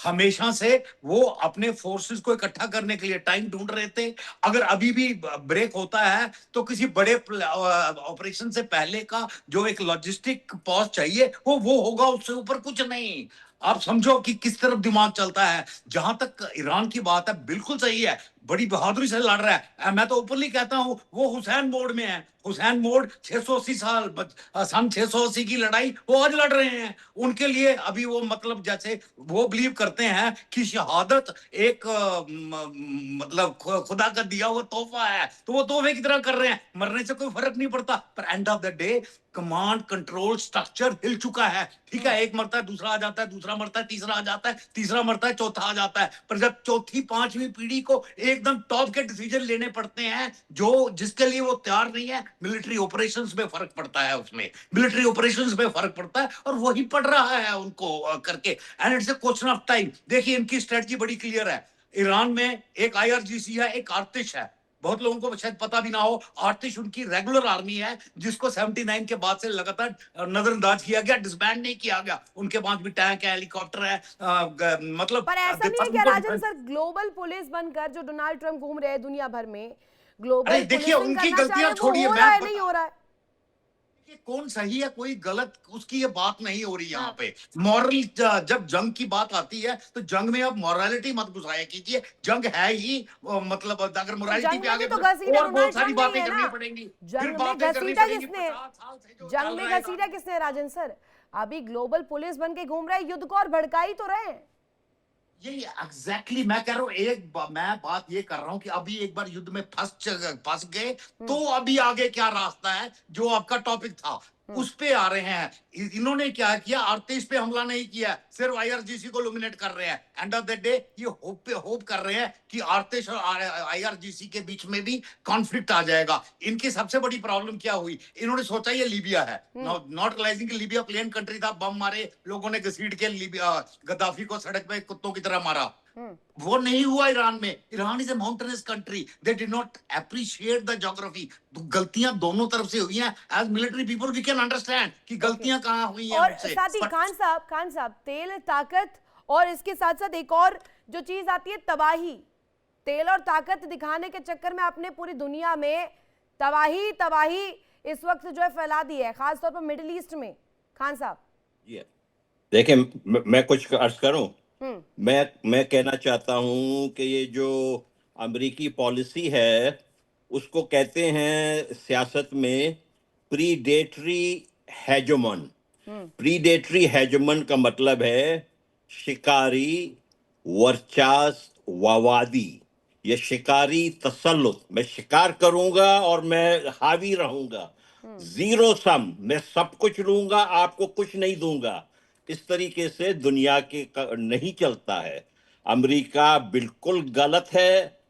हमेशा से वो अपने फोर्सेस को इकट्ठा करने के लिए टाइम ढूंढ रहे थे। अगर अभी भी ब्रेक होता है तो किसी बड़े ऑपरेशन से पहले का जो एक लॉजिस्टिक पॉज चाहिए वो होगा, उससे ऊपर कुछ नहीं। आप समझो कि किस तरफ दिमाग चलता है। जहां तक ईरान की बात है, बिल्कुल सही है, बड़ी बहादुरी से लड़ रहा है। मैं तो ओपनली कहता हूं वो हुसैन मोड में है। हुसैन मोड 680 साल सन 680 की लड़ाई वो आज लड़ रहे हैं। उनके लिए अभी वो मतलब जैसे वो बिलीव करते हैं कि शहादत एक मतलब खुदा का दिया हुआ तोहफा है, तो वो तोहफे की तरह कर रहे हैं। मरने से कोई फर्क नहीं पड़ता, पर end of the day command control structure हिल चुका है। ठीक है, एक मरता है, दूसरा आ जाता है, दूसरा मरता है, तीसरा आ जाता है, तीसरा मरता है, चौथा आ जाता है। पर जब चौथी पांचवी पीढ़ी को एकदम टॉप के डिसीजन लेने पड़ते हैं जो जिसके लिए वो तैयार नहीं है, मिलिट्री ऑपरेशंस में फर्क पड़ता है, उसमें मिलिट्री ऑपरेशंस में फर्क पड़ता है, और वही पड़ रहा है उनको करके। And it's a question of time. देखिए इनकी स्ट्रेटजी बड़ी क्लियर है। ईरान में एक आईआरजीसी है, एक आर्टिश है। बहुत लोगों को शायद पता भी ना हो, आर्टिश उनकी रेगुलर आर्मी है जिसको 79 के बाद से लगातार नजरअंदाज किया गया, डिसबैंड नहीं किया गया। उनके पास भी टैंक है, हेलीकॉप्टर है, मतलब पर ऐसा नहीं है क्या राजन सर, ग्लोबल पुलिस बनकर जो डोनाल्ड ट्रंप घूम रहे हैं दुनिया भर में, ग्लोबल देखिए उनकी गलतियां छोड़िए, नहीं हो रहा है? कौन सही है कोई गलत, उसकी ये बात नहीं हो रही यहाँ पे। मॉरल जब जंग की बात आती है तो जंग में अब मॉरलिटी मत घुसाया कीजिए। जंग है ही मतलब अगर मोरालिटी पे आगे तो घसीटा और बहुत सारी बातें करनी पड़ेंगी। जंग में घसीटा किसने? जंग में घसीटा किसने राजन सर? अभी ग्लोबल पुलिस बन के घूम रहे हैं, युद्ध को और भड़का ही तो रहे हैं। ये एग्जैक्टली मैं कह रहा हूँ। मैं बात ये कर रहा हूँ कि अभी एक बार युद्ध में फंस गए तो अभी आगे क्या रास्ता है, जो आपका टॉपिक था उस पे आ रहे हैं। इन्होंने क्या किया, आर्टिश पे हमला नहीं किया, सिर्फ आईआरजीसी को लुमिनेट कर रहे हैं। एंड ऑफ द डे ये होप कर रहे हैं कि आर्टिश और आईआरजीसी के बीच में भी कॉन्फ्लिक्ट आ जाएगा। इनकी सबसे बड़ी प्रॉब्लम क्या हुई, इन्होंने सोचा ये लीबिया है, नॉट रियलाइजिंग कि लीबिया प्लेन कंट्री था, बम मारे लोगों ने, घसीट के लीबिया गद्दाफी को सड़क पे कुत्तों की तरह मारा। वो नहीं हुआ ईरान में। Iran is a mountainous country, they did not appreciate the geography. गलतियां दोनों तरफ से हुई हैं। As military people we can understand कि गलतियां कहां हुई हैं। और साथ ही खान साहब तेल, ताकत और इसके साथ साथ एक और जो चीज आती है, तबाही। तेल और ताकत दिखाने के चक्कर में आपने पूरी दुनिया में तबाही इस वक्त जो है फैला दी है, खासतौर पर मिडिल ईस्ट में। खान साहब देखिए, मैं कुछ अर्ज करूं। मैं कहना चाहता हूं कि ये जो अमेरिकी पॉलिसी है उसको कहते हैं सियासत में प्रीडेटरी हेजमन। प्रीडेटरी हेजमन का मतलब है शिकारी, वर्चस्ववादी। ये शिकारी तसल्लुत, मैं शिकार करूंगा और मैं हावी रहूंगा, जीरो सम, मैं सब कुछ लूंगा, आपको कुछ नहीं दूंगा। इस तरीके से दुनिया के नहीं चलता है। अमेरिका बिल्कुल गलत है,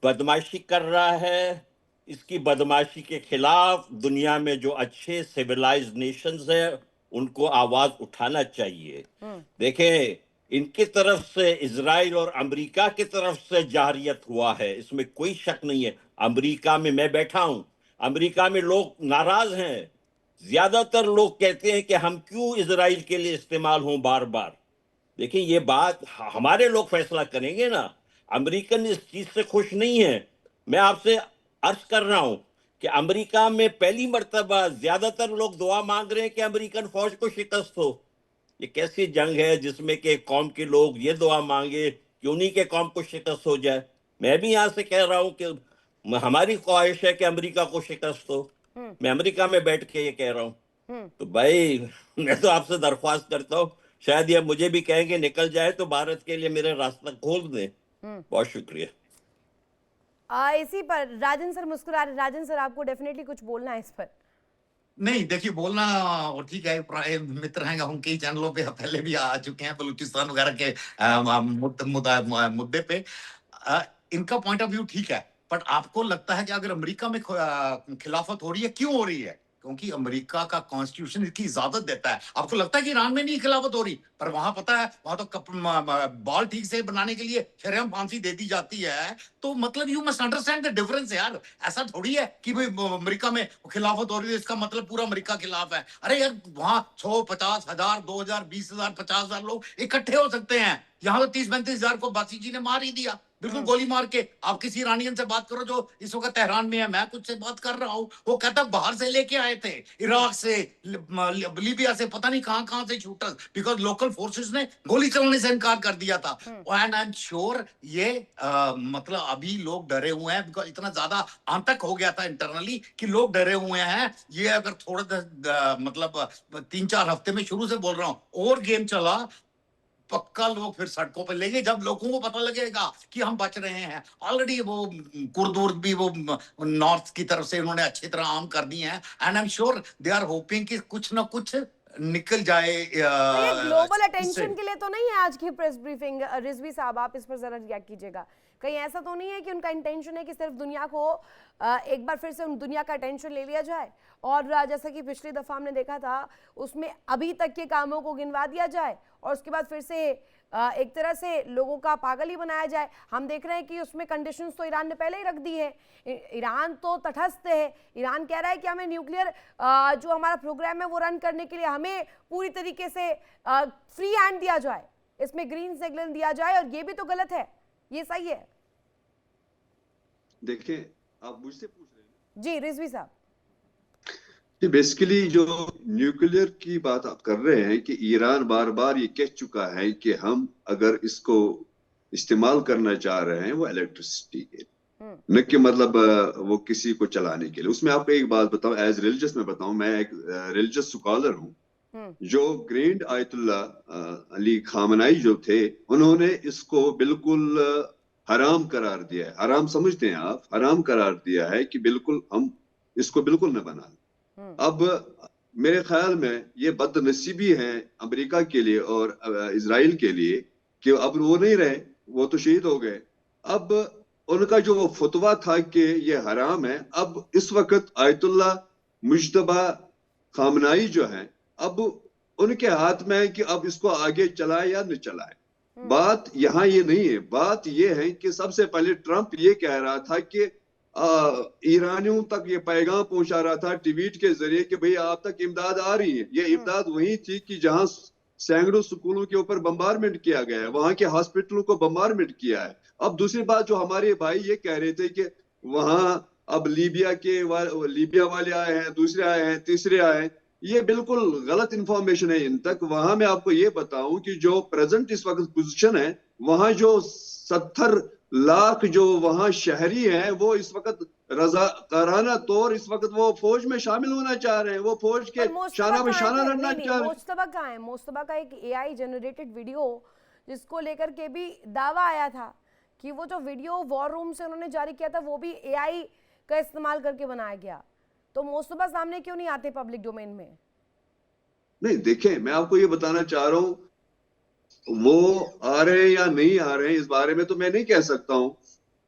बदमाशी कर रहा है। इसकी बदमाशी के खिलाफ दुनिया में जो अच्छे सिविलाइज्ड नेशंस हैं उनको आवाज उठाना चाहिए। देखें, इनकी तरफ से इजराइल और अमेरिका की तरफ से जारियत हुआ है, इसमें कोई शक नहीं है। अमेरिका में मैं बैठा हूं, अमेरिका में लोग नाराज हैं। ज्यादातर लोग कहते हैं कि हम क्यों इजराइल के लिए इस्तेमाल हों बार बार। देखिए, ये बात हमारे लोग फैसला करेंगे ना। अमेरिकन इस चीज से खुश नहीं है। मैं आपसे अर्ज कर रहा हूं कि अमेरिका में पहली मर्तबा ज्यादातर लोग दुआ मांग रहे हैं कि अमेरिकन फौज को शिकस्त हो। ये कैसी जंग है जिसमें कि कौम के लोग ये दुआ मांगे कि उन्हीं के कौम को शिकस्त हो जाए। मैं भी यहाँ से कह रहा हूं कि हमारी ख्वाहिश है कि अमेरिका को शिकस्त हो। मैं अमेरिका में बैठ के ये कह रहा हूं। तो भाई मैं तो आपसे दरख्वास्त करता हूँ, शायद ये मुझे भी कहेंगे निकल जाए तो भारत के लिए मेरे रास्ता खोल दें। बहुत शुक्रिया। इसी पर राजन सर मुस्कुरा रहे। राजन सर, आपको डेफिनेटली कुछ बोलना है इस पर? नहीं, देखिए बोलना ठीक है, मित्र हैं, हम कई चैनलों पे पहले भी आ चुके हैं बलूचिस्तान वगैरह के मुद्दे पे। इनका पॉइंट ऑफ व्यू ठीक है, बट आपको लगता है कि अगर अमेरिका में खिलाफत हो रही है, क्यों हो रही है? क्योंकि अमेरिका का कॉन्स्टिट्यूशन इसकी इजाजत देता है। आपको लगता है कि ईरान में नहीं खिलाफत हो रही, पर वहां पता है, वहां तो बॉल ठीक से बनाने के लिए शरेआम फांसी दे दी जाती है। तो मतलब you must understand the difference यार। ऐसा थोड़ी है कि भाई अमेरिका में खिलाफत हो रही है इसका मतलब पूरा अमेरिका खिलाफ है। अरे यार, वहां 100, 50 हजार, 2000, 20,000, 50,000 लोग इकट्ठे हो सकते हैं। यहाँ तो 30-35 हजार को बासी जी ने मार ही दिया, बिल्कुल गोली मार के। आप किसी ईरानियन से बात करो जो इस वक्त तेहरान में है, मैं कुछ से बात कर रहा हूँ, वो कहता बाहर से लेके आए थे, इराक से, लीबिया से, पता नहीं कहां से शूटर्स, बिकॉज लोकल फोर्सेस ने गोली चलाने से इनकार कर दिया था। एंड आई एम श्योर ये मतलब अभी लोग डरे हुए हैं, बिकॉज इतना ज्यादा आतंक हो गया था इंटरनली कि लोग डरे हुए हैं। ये अगर थोड़ा मतलब 3-4 हफ्ते में, शुरू से बोल रहा हूँ, और गेम चला, पक्का लोग फिर सड़कों पर लेंगे जब लोगों को पता लगेगा कि हम बच रहे हैं। ऑलरेडी वो कुर्द भी वो नॉर्थ की तरफ से उन्होंने अच्छी तरह आर्म कर दी हैं, and I am sure they are hoping कि कुछ ना कुछ निकल जाए। तो ये ग्लोबल अटेंशन के लिए तो नहीं है आज की प्रेस ब्रीफिंग? रिजवी साहब, आप इस पर जरा रिएक्ट कीजिएगा। कहीं ऐसा तो नहीं है कि उनका इंटेंशन है कि सिर्फ दुनिया को एक बार फिर से उन दुनिया का अटेंशन ले लिया जाए, और जैसा कि पिछली दफा हमने देखा था उसमें अभी तक के कामों को गिनवा दिया जाए और उसके बाद फिर से एक तरह से लोगों का पागल ही बनाया जाए? हम देख रहे हैं कि उसमें कंडीशंस तो ईरान ने पहले ही रख दी है। ईरान तो तटस्थ है। ईरान कह रहा है कि हमें न्यूक्लियर जो हमारा प्रोग्राम है वो रन करने के लिए हमें पूरी तरीके से फ्री हैंड दिया जाए, इसमें ग्रीन सिग्नल दिया जाए, और ये भी तो गलत है, ये सही है? देखिए, आप मुझसे पूछ रहे हैं जी रिजवी साहब। बेसिकली जो न्यूक्लियर की बात आप कर रहे हैं कि ईरान बार बार ये कह चुका है कि हम अगर इसको इस्तेमाल करना चाह रहे हैं वो इलेक्ट्रिसिटी के, न कि मतलब वो किसी को चलाने के लिए। उसमें आपको एक बात बताऊं, एज रिलीजियस में बताऊं, मैं एक रिलीजियस स्कॉलर हूं। जो ग्रैंड आयतुल्ला अली खामनाई जो थे, उन्होंने इसको बिल्कुल हराम करार दिया है। हराम समझते हैं आप? हराम करार दिया है कि बिल्कुल हम इसको बिल्कुल न बना। अब मेरे ख्याल में ये बदनसीबी है अमेरिका के लिए और इजराइल के लिए कि अब वो नहीं रहे, वो तो शहीद हो गए। अब उनका जो वो फतवा था कि ये हराम है, अब इस वक्त आयतुल्ला मुज्तबा खामनाई जो है, अब उनके हाथ में है कि अब इसको आगे चलाए या न चलाए। बात यहाँ ये नहीं है। बात ये है कि सबसे पहले ट्रंप ये कह रहा था कि ईरानियों तक ये पैगाम पहुंचा रहा था ट्वीट के जरिए कि भाई आप तक इमदाद आ रही है। ये इमदाद वही थी कि जहां सैकड़ों स्कूलों के ऊपर बम्बारमेंट किया गया है, वहां के हॉस्पिटलों को बम्बारमेंट किया है। अब दूसरी बात जो हमारे भाई ये कह रहे थे कि वहां अब लीबिया वाले आए हैं, दूसरे आए हैं, तीसरे आए हैं, ये बिल्कुल गलत इंफॉर्मेशन है इन तक। वहां मैं आपको ये बताऊं कि जो प्रेजेंट इस वक्त पोजीशन है, वहां जो 70 लाख जो वहां शहरी हैं, वो इस वक्त रजाकाराना तौर इस वक्त वो फौज में शामिल होना चाह रहे हैं, वो फौज के शाना बशाना लड़ना चाह रहे हैं। मोस्तफा कहाँ है? मोस्तफा का एक एआई जनरेटेड वीडियो जिसको लेकर के भी दावा आया था कि वो जो वीडियो वॉर रूम से उन्होंने जारी किया था वो भी एआई का इस्तेमाल करके बनाया गया। तो मोस्तफा सामने क्यों नहीं आते पब्लिक डोमेन में? नहीं, देखें, मैं आपको ये बताना चाह रहा हूं, वो आ रहे हैं या नहीं आ रहे हैं इस बारे में तो मैं नहीं कह सकता हूं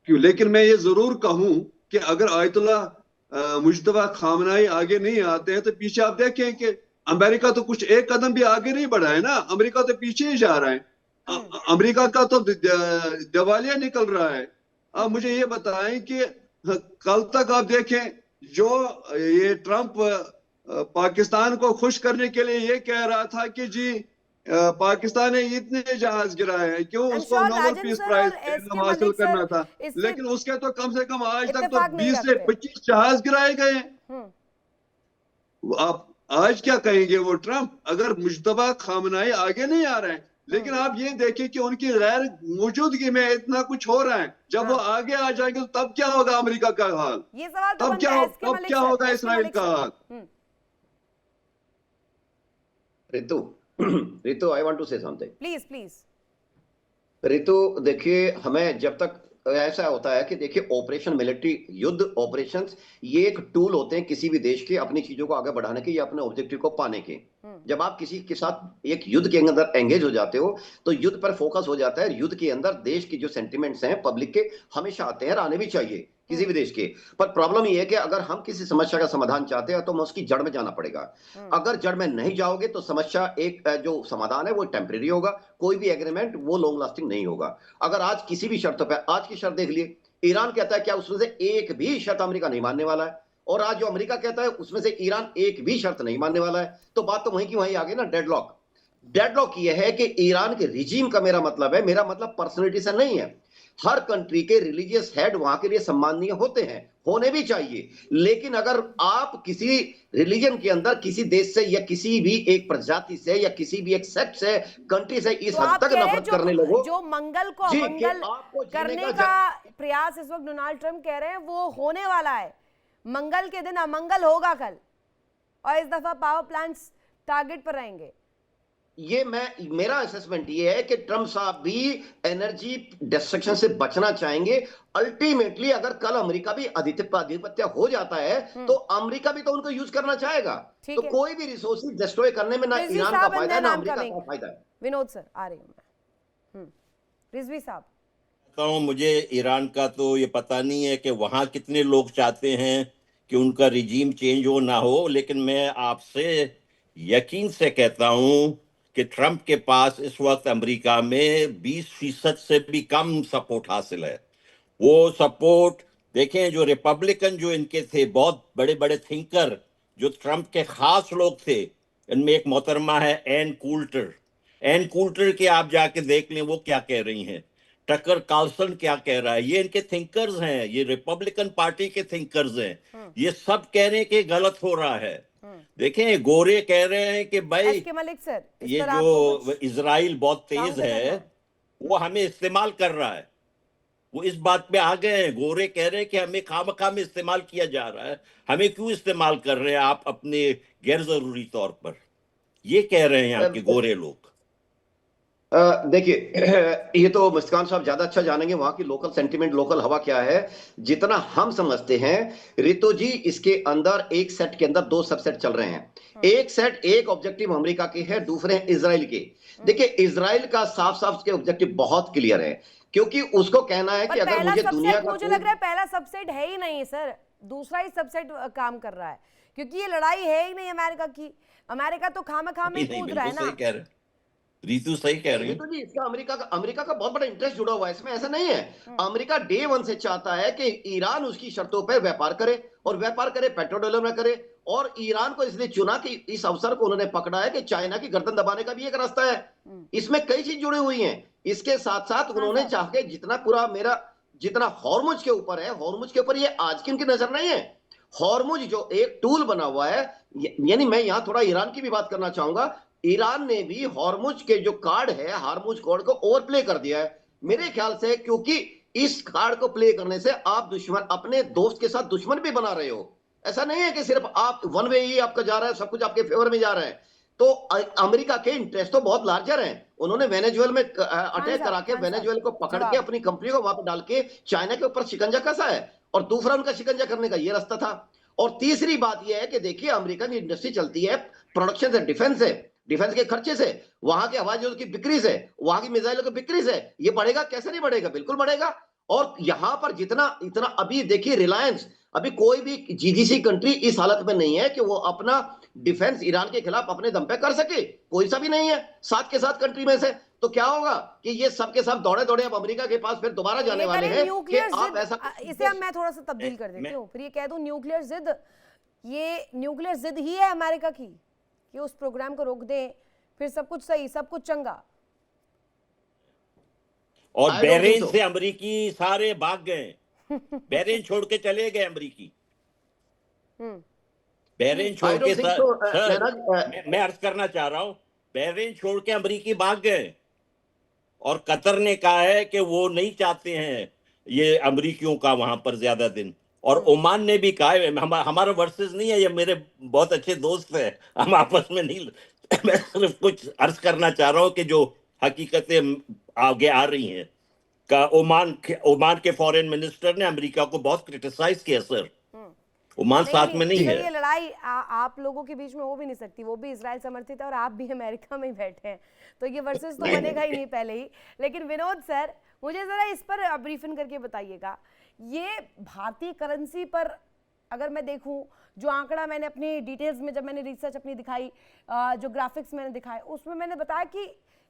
क्यों, लेकिन मैं ये जरूर कहूं कि अगर आयतुल्ला मुज्तबा खामनाई आगे नहीं आते हैं तो पीछे आप देखें कि अमेरिका तो कुछ एक कदम भी आगे नहीं बढ़ा है ना, अमेरिका तो पीछे ही जा रहा है। अमेरिका का तो दिवालिया निकल रहा है। अब मुझे ये बताएं कि कल तक आप देखें जो ये ट्रंप पाकिस्तान को खुश करने के लिए ये कह रहा था कि जी पाकिस्तान ने इतने जहाज गिराए हैं, क्यों I'm उसको sure नोबेल राजन पीस सर प्राइज और एस के हासिल मलिक सर करना था, इससे लेकिन उसके तो कम से कम आज तक तो इत्तेफाक नहीं 20 से रखते। 25 जहाज गिराए गए हैं। हम्म। आप आज क्या कहेंगे वो ट्रम्प, अगर मुश्तबा खामनाई आगे नहीं आ रहे हैं, लेकिन आप ये देखिए कि उनकी गैर मौजूदगी में इतना कुछ हो रहा है, जब वो आगे आ जाएंगे तो तब क्या होगा अमेरिका का हाल, ये सवाल तो तब बनता क्या है एस के मलिक सर, होगा एस के इसराइल मलिक का सर। हाल। Ritu I want to say something. Please please. Ritu देखिए, हमें जब तक ऐसा होता है कि देखिए ऑपरेशन मिलिट्री, युद्ध ऑपरेशंस, ये एक टूल होते हैं किसी भी देश के अपनी चीजों को आगे बढ़ाने के या अपने ऑब्जेक्टिव को पाने के। जब आप किसी के साथ एक युद्ध के अंदर एंगेज हो जाते हो तो युद्ध पर फोकस हो जाता है। युद्ध के अंदर देश की जो सेंटिमेंट्स हैं पब्लिक के हमेशा आते हैं और आने भी चाहिए किसी भी देश के। पर प्रॉब्लम ये है कि अगर हम किसी समस्या का समाधान चाहते हैं तो हमें उसकी जड़ में जाना पड़ेगा। अगर जड़ में नहीं जाओगे तो समस्या एक जो समाधान है वो टेम्परेरी होगा, कोई भी एग्रीमेंट वो लॉन्ग लास्टिंग नहीं होगा। अगर आज किसी भी शर्त पर, आज की शर्त देख लिए, ईरान कहता है क्या उसमें से एक भी शर्त अमेरिका नहीं मानने वाला है, और आज जो अमेरिका कहता है उसमें से ईरान एक भी शर्त नहीं मानने वाला है, तो बात तो वहीं की वहीं आ गई ना, डेडलॉक। डेडलॉक ये है कि ईरान के रिजीम का मेरा मतलब पर्सनैलिटी से नहीं है। हर कंट्री के रिलीजियस हेड वहां के लिए सम्माननीय होते हैं, होने भी चाहिए, लेकिन अगर आप किसी रिलीजन के अंदर किसी देश से या किसी भी एक प्रजाति से या किसी भी एक सेक्ट से, कंट्री से इस तो हद आप तक कह रहे हैं नफरत करने लगो, जो मंगल को जी, कि अमंगल आपको जीने करने का का प्रयास इस वक्त डोनाल्ड ट्रंप कह रहे हैं वो होने वाला है। मंगल के दिन अमंगल होगा कल, और इस दफा पावर प्लांट्स टारगेट पर रहेंगे। ये मेरा असेसमेंट ये है कि ट्रम्प साहब भी एनर्जी डिस्ट्रक्शन से बचना चाहेंगे। अल्टीमेटली अगर कल अमेरिका भी आधिपत्य हो जाता है तो अमेरिका भी तो उनको यूज करना चाहेगा। तो कोई भी रिसोर्सेज डिस्ट्रॉय करने में ना ईरान का फायदा है ना अमेरिका का फायदा है। विनोद सर आ रही हूं मैं। रिजवी साहब, मुझे ईरान का तो ये पता नहीं है कि वहां कितने लोग चाहते हैं कि उनका रिजीम चेंज हो ना हो, लेकिन मैं आपसे यकीन से कहता हूं कि ट्रंप के पास इस वक्त अमेरिका में 20% से भी कम सपोर्ट हासिल है। वो सपोर्ट देखें, जो रिपब्लिकन जो इनके थे, बहुत बड़े बड़े थिंकर जो ट्रंप के खास लोग थे, इनमें एक मोहतरमा है एन कूल्टर। एन कूल्टर के आप जाके देख लें वो क्या कह रही हैं, टकर कार्लसन क्या कह रहा है, ये इनके थिंकर्स हैं, ये रिपब्लिकन पार्टी के थिंकर्स हैं। ये सब कह रहे हैं कि गलत हो रहा है। देखें, गोरे कह रहे हैं कि भाई मलिक सर, ये जो इजराइल बहुत तेज है वो हमें इस्तेमाल कर रहा है, वो इस बात पे आ गए हैं। गोरे कह रहे हैं कि हमें खामखा में इस्तेमाल किया जा रहा है, हमें क्यों इस्तेमाल कर रहे हैं आप अपने गैर जरूरी तौर पर, ये कह रहे हैं यहाँ के गोरे लोग। देखिए, ये तो मुस्कान साहब ज्यादा अच्छा जानेंगे वहां की लोकल सेंटिमेंट, लोकल हवा क्या है। जितना हम समझते हैं रितु जी, इसके अंदर एक सेट के अंदर दो सबसेट चल रहे हैं। एक सेट, एक ऑब्जेक्टिव अमेरिका के है, दूसरे हैं इजराइल के। देखिए, इजराइल का साफ साफ उसके ऑब्जेक्टिव बहुत क्लियर है, क्योंकि उसको कहना है कि अगर मुझे दुनिया का, मुझे लग रहा है पहला सबसेट है ही नहीं सर, दूसरा ही सबसेट काम कर रहा है, क्योंकि ये लड़ाई है ही नहीं अमेरिका की। अमेरिका तो खामखा में कूद रहा है ना। रीतू सही कह रही है। तो जी, इसका अमेरिका का बहुत बड़ा इंटरेस्ट जुड़ा हुआ है इसमें, ऐसा नहीं है। अमेरिका डे वन से चाहता है कि ईरान उसकी शर्तों पर व्यापार करे, और व्यापार करे पेट्रोडॉलर में करे, और ईरान को इसलिए चुना कि इस अवसर को उन्होंने पकड़ा है कि चाइना की गर्दन दबाने का भी एक रास्ता है। इसमें कई चीज जुड़ी हुई हैं। इसके साथ साथ उन्होंने चाह के जितना हॉर्मुज के ऊपर है, हॉर्मुज के ऊपर ये आज की उनकी नजर नहीं है। हॉर्मुज जो एक टूल बना हुआ है, यानी मैं यहां थोड़ा ईरान की भी बात करना चाहूंगा। ईरान ने भी हॉर्मुज के जो कार्ड है, हॉर्मुज कार्ड को ओवरप्ले कर दिया है मेरे ख्याल से, क्योंकि इस कार्ड को प्ले करने से आप दुश्मन, अपने दोस्त के साथ दुश्मन भी बना रहे हो। ऐसा नहीं है कि सिर्फ आप वन वे ही आपका जा रहा है, सब कुछ आपके फेवर में जा रहा है। तो अमेरिका के इंटरेस्ट तो बहुत लार्जर हैं। उन्होंने वेनेजुएला में अटैक करा के वेनेजुएला को पकड़ के अपनी कंपनी को वहां पर डाल के चाइना के ऊपर शिकंजा कसा है, और दूसरा उनका शिकंजा करने का ये रास्ता था। और तीसरी बात यह है कि देखिए, अमेरिका की इंडस्ट्री चलती है प्रोडक्शन से, डिफेंस के खर्चे से, वहां के हवाई जहाजों की बिक्री से, वहां की मिसाइलों की बिक्री से। ये बढ़ेगा, कैसे नहीं बढ़ेगा, बिल्कुल बढ़ेगा। और यहां पर जितना इतना, अभी देखिए रिलायंस, अभी कोई भी जीजीसी कंट्री इस हालत में नहीं है कि वो अपना डिफेंस ईरान के खिलाफ अपने दम पे कर सके, कोई सा भी नहीं है साथ के साथ कंट्री में से। तो क्या होगा कि ये सब के सब दौड़े दौड़े अब अमेरिका के पास फिर दोबारा जाने वाले हैं कि आप ऐसा, इसे अब मैं थोड़ा सा तब्दील कर देती हूँ, फिर ये कह दूं न्यूक्लियर जिद, ये न्यूक्लियर जिद ही है अमेरिका की कि उस प्रोग्राम को रोक दें, फिर सब कुछ सही, सब कुछ चंगा। और I don't think Bahrain so. से अमरीकी सारे भाग गए, बहरीन छोड़ के चले गए अमरीकी। हम्म बहरीन I छोड़ के don't think so, sir, Mehraj, मैं अर्ज करना चाह रहा हूं, बहरीन छोड़ के अमरीकी भाग गए और कतर ने कहा है कि वो नहीं चाहते हैं ये अमरीकियों का वहां पर ज्यादा दिन। और ओमान ने भी कहा है, हमारा वर्सेस नहीं है, ये मेरे बहुत अच्छे दोस्त हैं, हम आपस में नहीं मैं सिर्फ कुछ अर्ज करना चाह रहा हूं कि जो हकीकतें आगे आ रही हैं का ओमान के फॉरेन मिनिस्टर ने अमेरिका को बहुत क्रिटिसाइज किया सर। ओमान साथ में नहीं है। ये लड़ाई आप लोगों के बीच में हो भी नहीं सकती, वो भी इजराइल समर्थित है और आप भी अमेरिका में ही बैठे हैं, तो ये वर्सेस तो बनेगा ही नहीं पहले ही। लेकिन विनोद सर, मुझे जरा इस पर ब्रीफिंग करके बताइएगा, ये भारतीय करेंसी पर अगर मैं देखूं, जो आंकड़ा मैंने अपनी डिटेल्स में जब मैंने रिसर्च अपनी दिखाई, जो ग्राफिक्स मैंने दिखाए, उसमें मैंने बताया कि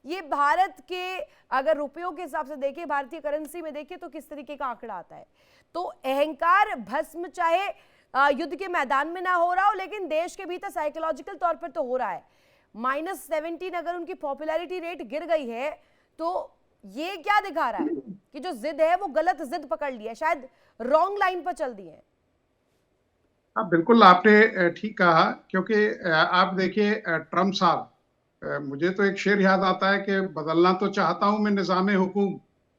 ये भारत के अगर रुपयों के हिसाब से देखें, भारतीय करेंसी में देखें तो किस तरीके का आंकड़ा आता है। तो अहंकार भस्म चाहे युद्ध के मैदान में ना हो रहा हो, लेकिन देश के भीतर साइकोलॉजिकल तौर पर तो हो रहा है। -17 अगर उनकी पॉपुलैरिटी रेट गिर गई है, तो ये क्या दिखा रहा है कि जो जिद है वो गलत जिद पकड़ ली है, शायद रॉन्ग लाइन पर चल दी है। हाँ, बिल्कुल आपने ठीक कहा, क्योंकि आप देखिए ट्रम्प साहब, मुझे तो एक शेर याद आता है कि बदलना तो चाहता हूं मैं निजामे हुकूम,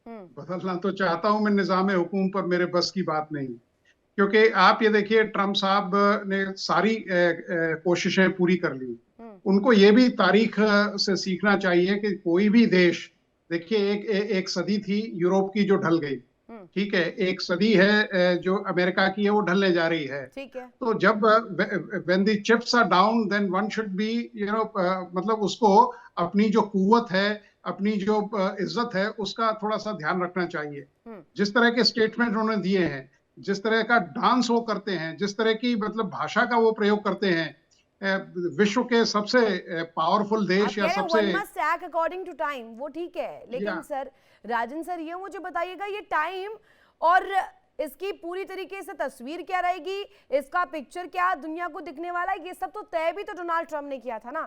बदलना तो चाहता हूं मैं निजामे हुकूम, पर मेरे बस की बात नहीं। क्योंकि आप ये देखिए, ट्रम्प साहब ने सारी कोशिशें पूरी कर ली। उनको ये भी तारीख से सीखना चाहिए कि कोई भी देश, देखिए एक सदी थी यूरोप की जो ढल गई, ठीक है, एक सदी है जो अमेरिका की है वो ढलने जा रही है। ठीक है। तो जब when the chips are down then one should be मतलब उसको अपनी जो कुव्वत है, अपनी जो इज्जत है, उसका थोड़ा सा ध्यान रखना चाहिए। जिस तरह के स्टेटमेंट उन्होंने दिए हैं, जिस तरह का डांस वो करते हैं, जिस तरह की मतलब भाषा का वो प्रयोग करते हैं, विश्व के सबसे पावरफुल देश या सबसे अकॉर्डिंग टू टाइम, वो ठीक है, लेकिन सर राजन सर, ये मुझे बताइएगा, ये टाइम और इसकी पूरी तरीके से तस्वीर क्या रहेगी, इसका पिक्चर क्या दुनिया को दिखने वाला है, ये सब तो तय भी तो डोनाल्ड ट्रंप ने किया था ना।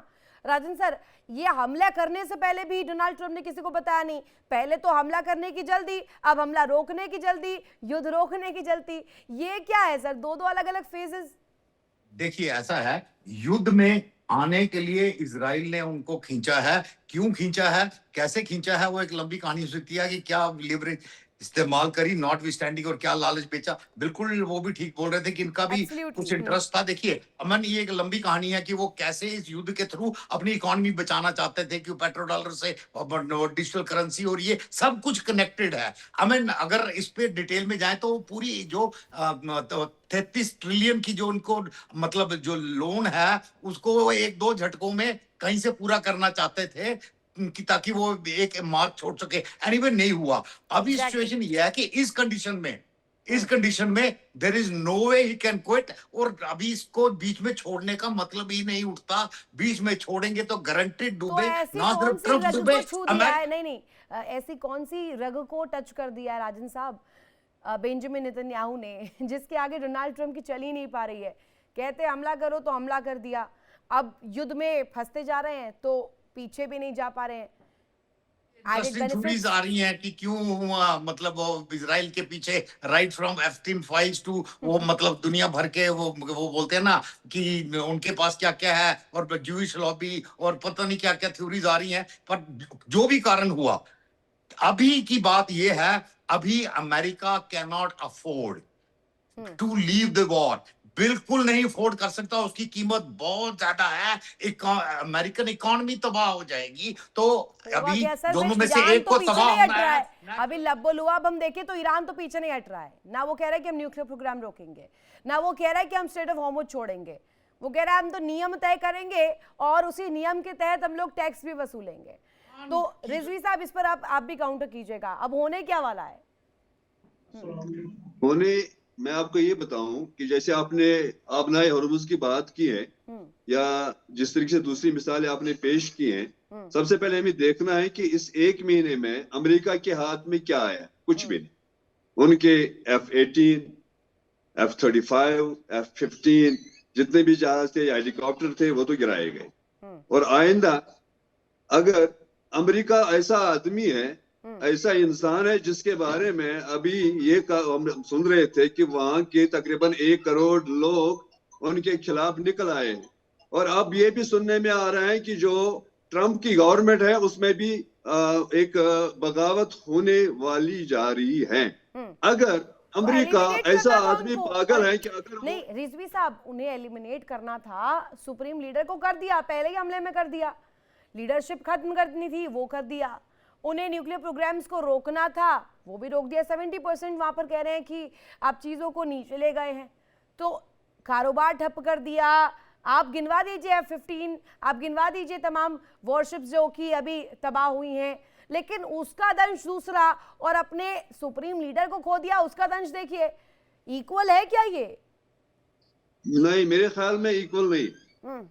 राजन सर, ये हमला करने से पहले भी डोनाल्ड ट्रंप ने किसी को बताया नहीं, पहले तो हमला करने की जल्दी, अब हमला रोकने की जल्दी, युद्ध रोकने की जल्दी, ये क्या है सर, दो अलग अलग फेजेस। देखिए ऐसा है, युद्ध में आने के लिए इजराइल ने उनको खींचा है, क्यों खींचा है, कैसे खींचा है, वो एक लंबी कहानी हो सकती है कि क्या लिवरेज इस्तेमाल करी नॉट विस्टैंडिंग और क्या लालच बेचा। बिल्कुल वो भी ठीक बोल रहे थे कि इनका भी कुछ इंटरेस्ट था। देखिए अमन, ये एक लंबी कहानी है कि वो कैसे इस युद्ध के थ्रू अपनी इकोनॉमी बचाना चाहते थे, कि पेट्रो डॉलर से डिजिटल करेंसी, और ये सब कुछ कनेक्टेड है। अमन, अगर इस पे डिटेल में जाए तो पूरी जो 33 ट्रिलियन की जो उनको मतलब जो लोन है, उसको 1-2 झटकों में कहीं से पूरा करना चाहते थे कि ताकि वो एक मार्क छोड़ सके। एनीवे नहीं हुआ। अभी सिचुएशन ये है कि इस कंडीशन में there is no way he can quit, और अभी इसको बीच में छोड़ने का मतलब ही नहीं उठता। बीच में छोड़ेंगे तो गारंटेड डूबे, ना सिर्फ ट्रम्प डूबे। नहीं, ऐसी कौन सी रग को टच कर दिया है राजन साहब बेंजामिन नेतन्याहू ने, जिसके आगे डोनाल्ड ट्रंप की चल ही नहीं पा रही है। कहते हमला करो तो हमला कर दिया, अब युद्ध में फंसते जा रहे हैं तो पीछे भी नहीं जा पा रहे हैं। थ्योरीज आ रही हैं कि क्यों मतलब वो इजराइल के पीछे right from Epstein files to वो मतलब दुनिया भर के वो बोलते हैं ना कि उनके पास क्या क्या है, और ज्यूइश लॉबी और पता नहीं क्या क्या थ्योरीज आ रही हैं। पर जो भी कारण हुआ, अभी की बात ये है, अभी America can not afford to leave the war. बिल्कुल नहीं अफोर्ड कर सकता, उसकी कीमत बहुत ज्यादा है, अमेरिकन इकोनॉमी तबाह हो जाएगी। तो अभी दोनों में से एक को तबाह होना है। अभी लब्बो-लुआब हम देखें तो ईरान तो पीछे नहीं हट रहा है ना, वो कह रहा है कि हम न्यूक्लियर प्रोग्राम रोकेंगे, ना वो कह रहा है कि हम स्टेट ऑफ हॉर्मुज़ छोड़ेंगे, वो कह रहा है हम तो नियम तय करेंगे और उसी नियम के तहत हम लोग टैक्स भी वसूलेंगे। तो रिजवी साहब, इस पर आप भी काउंटर कीजिएगा, अब होने क्या वाला है? मैं आपको ये बताऊं कि जैसे आपने आबनाए हॉर्मुज़ की बात की है, या जिस तरीके से दूसरी मिसालें आपने पेश की हैं, सबसे पहले हमें देखना है कि इस 1 महीने में अमेरिका के हाथ में क्या आया। कुछ भी नहीं। उनके F-18, F-35, F-15 जितने भी जहाज थे या हेलीकॉप्टर थे वो तो गिराए गए, और आइंदा अगर अमेरिका ऐसा आदमी है, ऐसा इंसान है जिसके बारे में अभी ये हम सुन रहे थे कि वहां के तकरीबन 1 करोड़ लोग उनके खिलाफ निकल आए हैं, और अब ये भी सुनने में आ रहा है कि जो ट्रंप की गवर्नमेंट है उसमें भी एक बगावत होने वाली जा रही है। अगर अमेरिका ऐसा आदमी पागल है कि अगर नहीं रिजवी साहब, उन्हें एलिमिनेट करना था, सुप्रीम लीडर को कर दिया, पहले ही हमले में कर दिया, लीडरशिप खत्म करनी थी वो कर दिया, उन्हें न्यूक्लियर प्रोग्राम्स को रोकना था वो भी रोक दिया। 70% वहां पर कह रहे हैं कि आप चीजों को नीचे ले गए हैं, तो कारोबार ठप कर दिया। आप गिनवा दीजिए F-15, आप गिनवा दीजिए तमाम वॉरशिप्स जो कि अभी तबाह हुई हैं, लेकिन उसका दंश दूसरा, और अपने सुप्रीम लीडर को खो दिया उसका दंश देखिए। इक्वल है क्या ये? नहीं, मेरे ख्याल में इक्वल नहीं।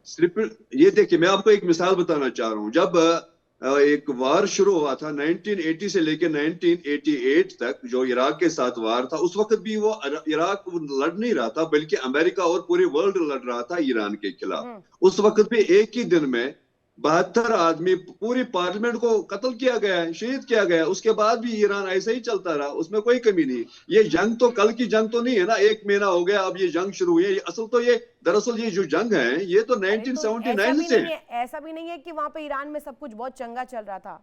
सिर्फ ये देखिए, मैं आपको एक मिसाल बताना चाह रहा हूं। जब एक वार शुरू हुआ था 1980 से लेकर 1988 तक, जो इराक के साथ वार था, उस वक्त भी वो इराक लड़ नहीं रहा था, बल्कि अमेरिका और पूरे वर्ल्ड लड़ रहा था ईरान के खिलाफ। उस वक्त भी एक ही दिन में 72 आदमी, पूरी पार्लियामेंट को कत्ल किया गया है, शहीद किया गया है। उसके बाद भी ईरान ऐसे ही चलता रहा, उसमें कोई कमी नहीं। ये जंग तो कल की जंग तो नहीं है ना, 1 महीना हो गया अब ये जंग शुरू हुई है। असल तो ये दरअसल ये जो जंग है ये तो 1979 से है। ऐसा भी नहीं है कि वहां पे ईरान में सब कुछ बहुत चंगा चल रहा था,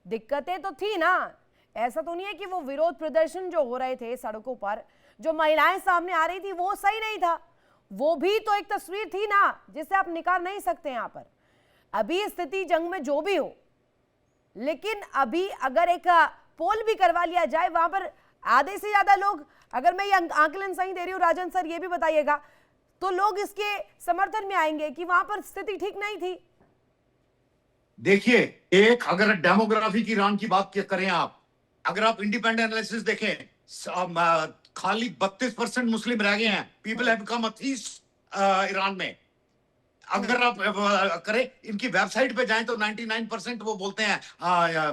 दिक्कतें तो थी ना। ऐसा तो नहीं है कि वो विरोध प्रदर्शन जो हो रहे थे सड़कों पर, जो महिलाएं सामने आ रही थी वो सही नहीं था, वो भी तो एक तस्वीर थी ना जिसे आप निकाल नहीं सकते यहाँ पर। अभी स्थिति जंग में जो भी हो, लेकिन अभी अगर एक पोल भी करवा लिया जाए, वहां पर आधे से ज्यादा लोग, अगर मैं ये आंकलन सही दे रही हूँ राजन सर ये भी बताइएगा, तो लोग इसके समर्थन में आएंगे कि वहां पर स्थिति ठीक नहीं थी। देखिए, एक अगर डेमोग्राफी की ईरान की बात करें आप, अगर आप इंडिपेंडेंट एनालिसिस देखें, खाली 32% मुस्लिम रह गए हैं। People have become atheist Iran में। अगर आप करें, इनकी वेबसाइट पे जाएं तो 99% वो बोलते हैं,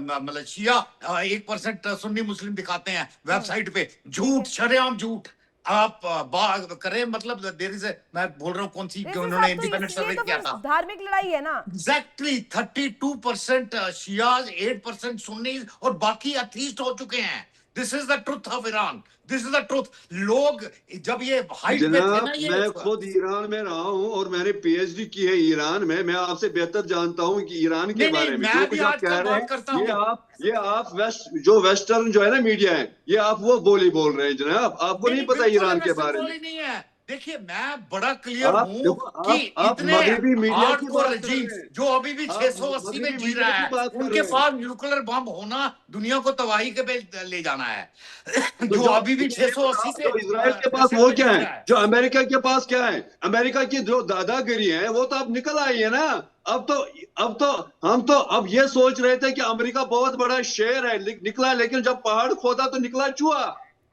मतलब शिया, 1% सुन्नी मुस्लिम दिखाते हैं वेबसाइट पे। झूठ, शरेआम झूठ। आप बात करें, मतलब देर इज, मैं बोल रहा हूँ कौन सी, उन्होंने इंडिपेंडेंट सर्वे किया था, धार्मिक लड़ाई है ना। एग्जैक्टली 32% शियाज, 8% सुन्नी, और बाकी अथीस्ट हो चुके हैं। This is the truth of Iran, this is the truth. लोग जब ये हाइट पे थे ना, ये मैं खुद ईरान में रहा हूँ और मैंने PhD की है ईरान में। मैं आपसे बेहतर जानता हूँ कि ईरान के बारे में जो कुछ आप कह रहे हैं, ये आप वेस्टर्न जो है ना मीडिया है, ये आप वो बोली बोल रहे हैं जनाब। आपको नहीं पता ईरान के बारे में। नहीं है। देखिए, मैं बड़ा क्लियर हूँ कि इतने हार्डकोर रजीम जो अभी भी 680 में जी रहा है, उनके पास न्यूक्लियर बम होना दुनिया को तबाही के पे ले जाना है। जो अभी भी 680 से, इजराइल के पास वो क्या है, जो अमेरिका के पास क्या है? अमेरिका की जो दादागिरी है वो तो अब निकल आई है ना। अब तो हम तो अब ये सोच रहे थे कि अमेरिका बहुत बड़ा शेर है, निकला, लेकिन जब पहाड़ खोदा तो निकला चूहा।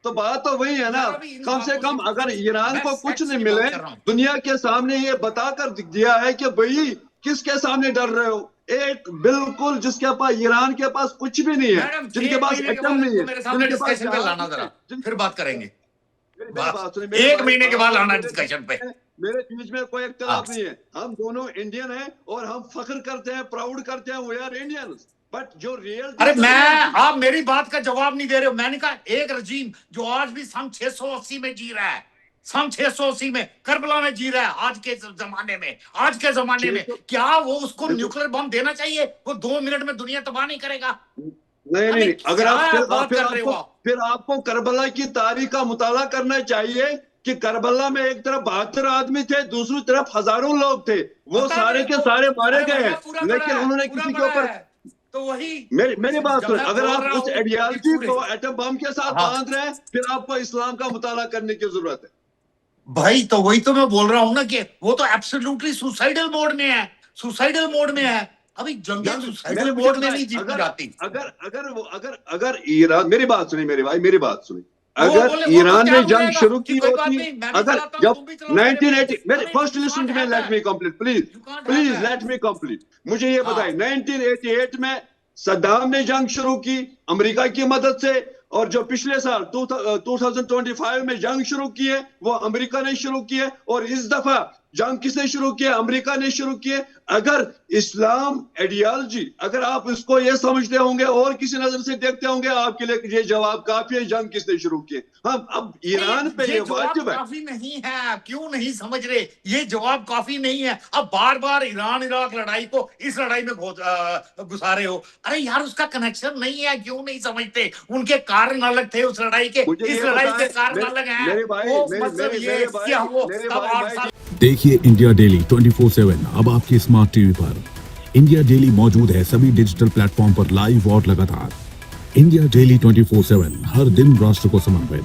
तो बात तो वही है ना। कम से कम अगर ईरान को कुछ नहीं मिले, दुनिया के सामने ये बताकर दिया है कि भाई किसके सामने डर रहे हो। एक बिल्कुल जिसके पास, ईरान के पास कुछ भी नहीं है, जिनके पास एटम नहीं है, मेरे सामने डिस्कशन पे लाना, जरा फिर बात करेंगे। 1 महीने के बाद लाना डिस्कशन पे। मेरे बीच में कोई इख्तिलाफ नहीं है। हम दोनों इंडियन हैं और हम फख्र करते हैं, प्राउड करते हैं, वी आर इंडियंस। बट जो रियल, अरे आप मेरी बात का जवाब नहीं दे रहे हो। मैंने कहा एक रजीम जो आज भी सन 680 में जी रहा है, सन 680 में करबला में जी रहा है, आज के जमाने में क्या वो उसको न्यूक्लियर बम देना चाहिए? वो 2 मिनट में दुनिया तबाह नहीं करेगा। नहीं। अगर आप फिर आपको करबला की तारीख का मुताला करना चाहिए कि करबला में एक तरफ 72 आदमी थे, दूसरी तरफ हजारों लोग थे। वो सारे के सारे मारे गए, लेकिन उन्होंने किसी के ऊपर, तो वही मेरी बात सुन, अगर आप उस आइडियोलॉजी को एटम बम के साथ बांध रहे हैं, फिर आपको इस्लाम का मुताला करने की जरूरत है भाई। तो वही तो मैं बोल रहा हूँ ना कि वो तो एब्सोल्युटली सुसाइडल मोड में है। अभी जंगें सुसाइडल मोड में नहीं जीती जाती। अगर ईरान, मेरी बात सुनी, अगर ईरान ने जंग शुरू की होती, अगर जब 1980, फर्स्ट लिसन में, let me complete please let me complete. मुझे ये बताइए, 1988 में सद्दाम ने जंग शुरू की अमेरिका की मदद से, और जो पिछले साल 2025 में जंग शुरू की है वो अमेरिका ने शुरू की है। और इस दफा जंग किसने शुरू किया? अमेरिका ने शुरू किया। अगर इस्लाम आइडियोलॉजी, अगर आप इसको ये समझते होंगे और किसी नजर से देखते होंगे, आपके लिए ये जवाब काफी है, जंग किसने शुरू किए। हम अब ईरान पे ये वाजिब है। काफी नहीं है, क्यों नहीं समझ रहे? ये जवाब काफी नहीं है। अब बार बार ईरान इराक लड़ाई को इस लड़ाई में घुसा रहे हो। अरे यार, उसका कनेक्शन नहीं है, क्यों नहीं समझते? उनके कारण अलग थे उस लड़ाई के, इस लड़ाई के कारण अलग हैं। मेरे भाई, देखिए इंडिया डेली 24/7 अब आपकी स्मार्ट टीवी पर। इंडिया डेली मौजूद है सभी डिजिटल प्लेटफॉर्म पर लाइव और लगातार। इंडिया डेली 24/7 हर दिन राष्ट्र को समर्पित।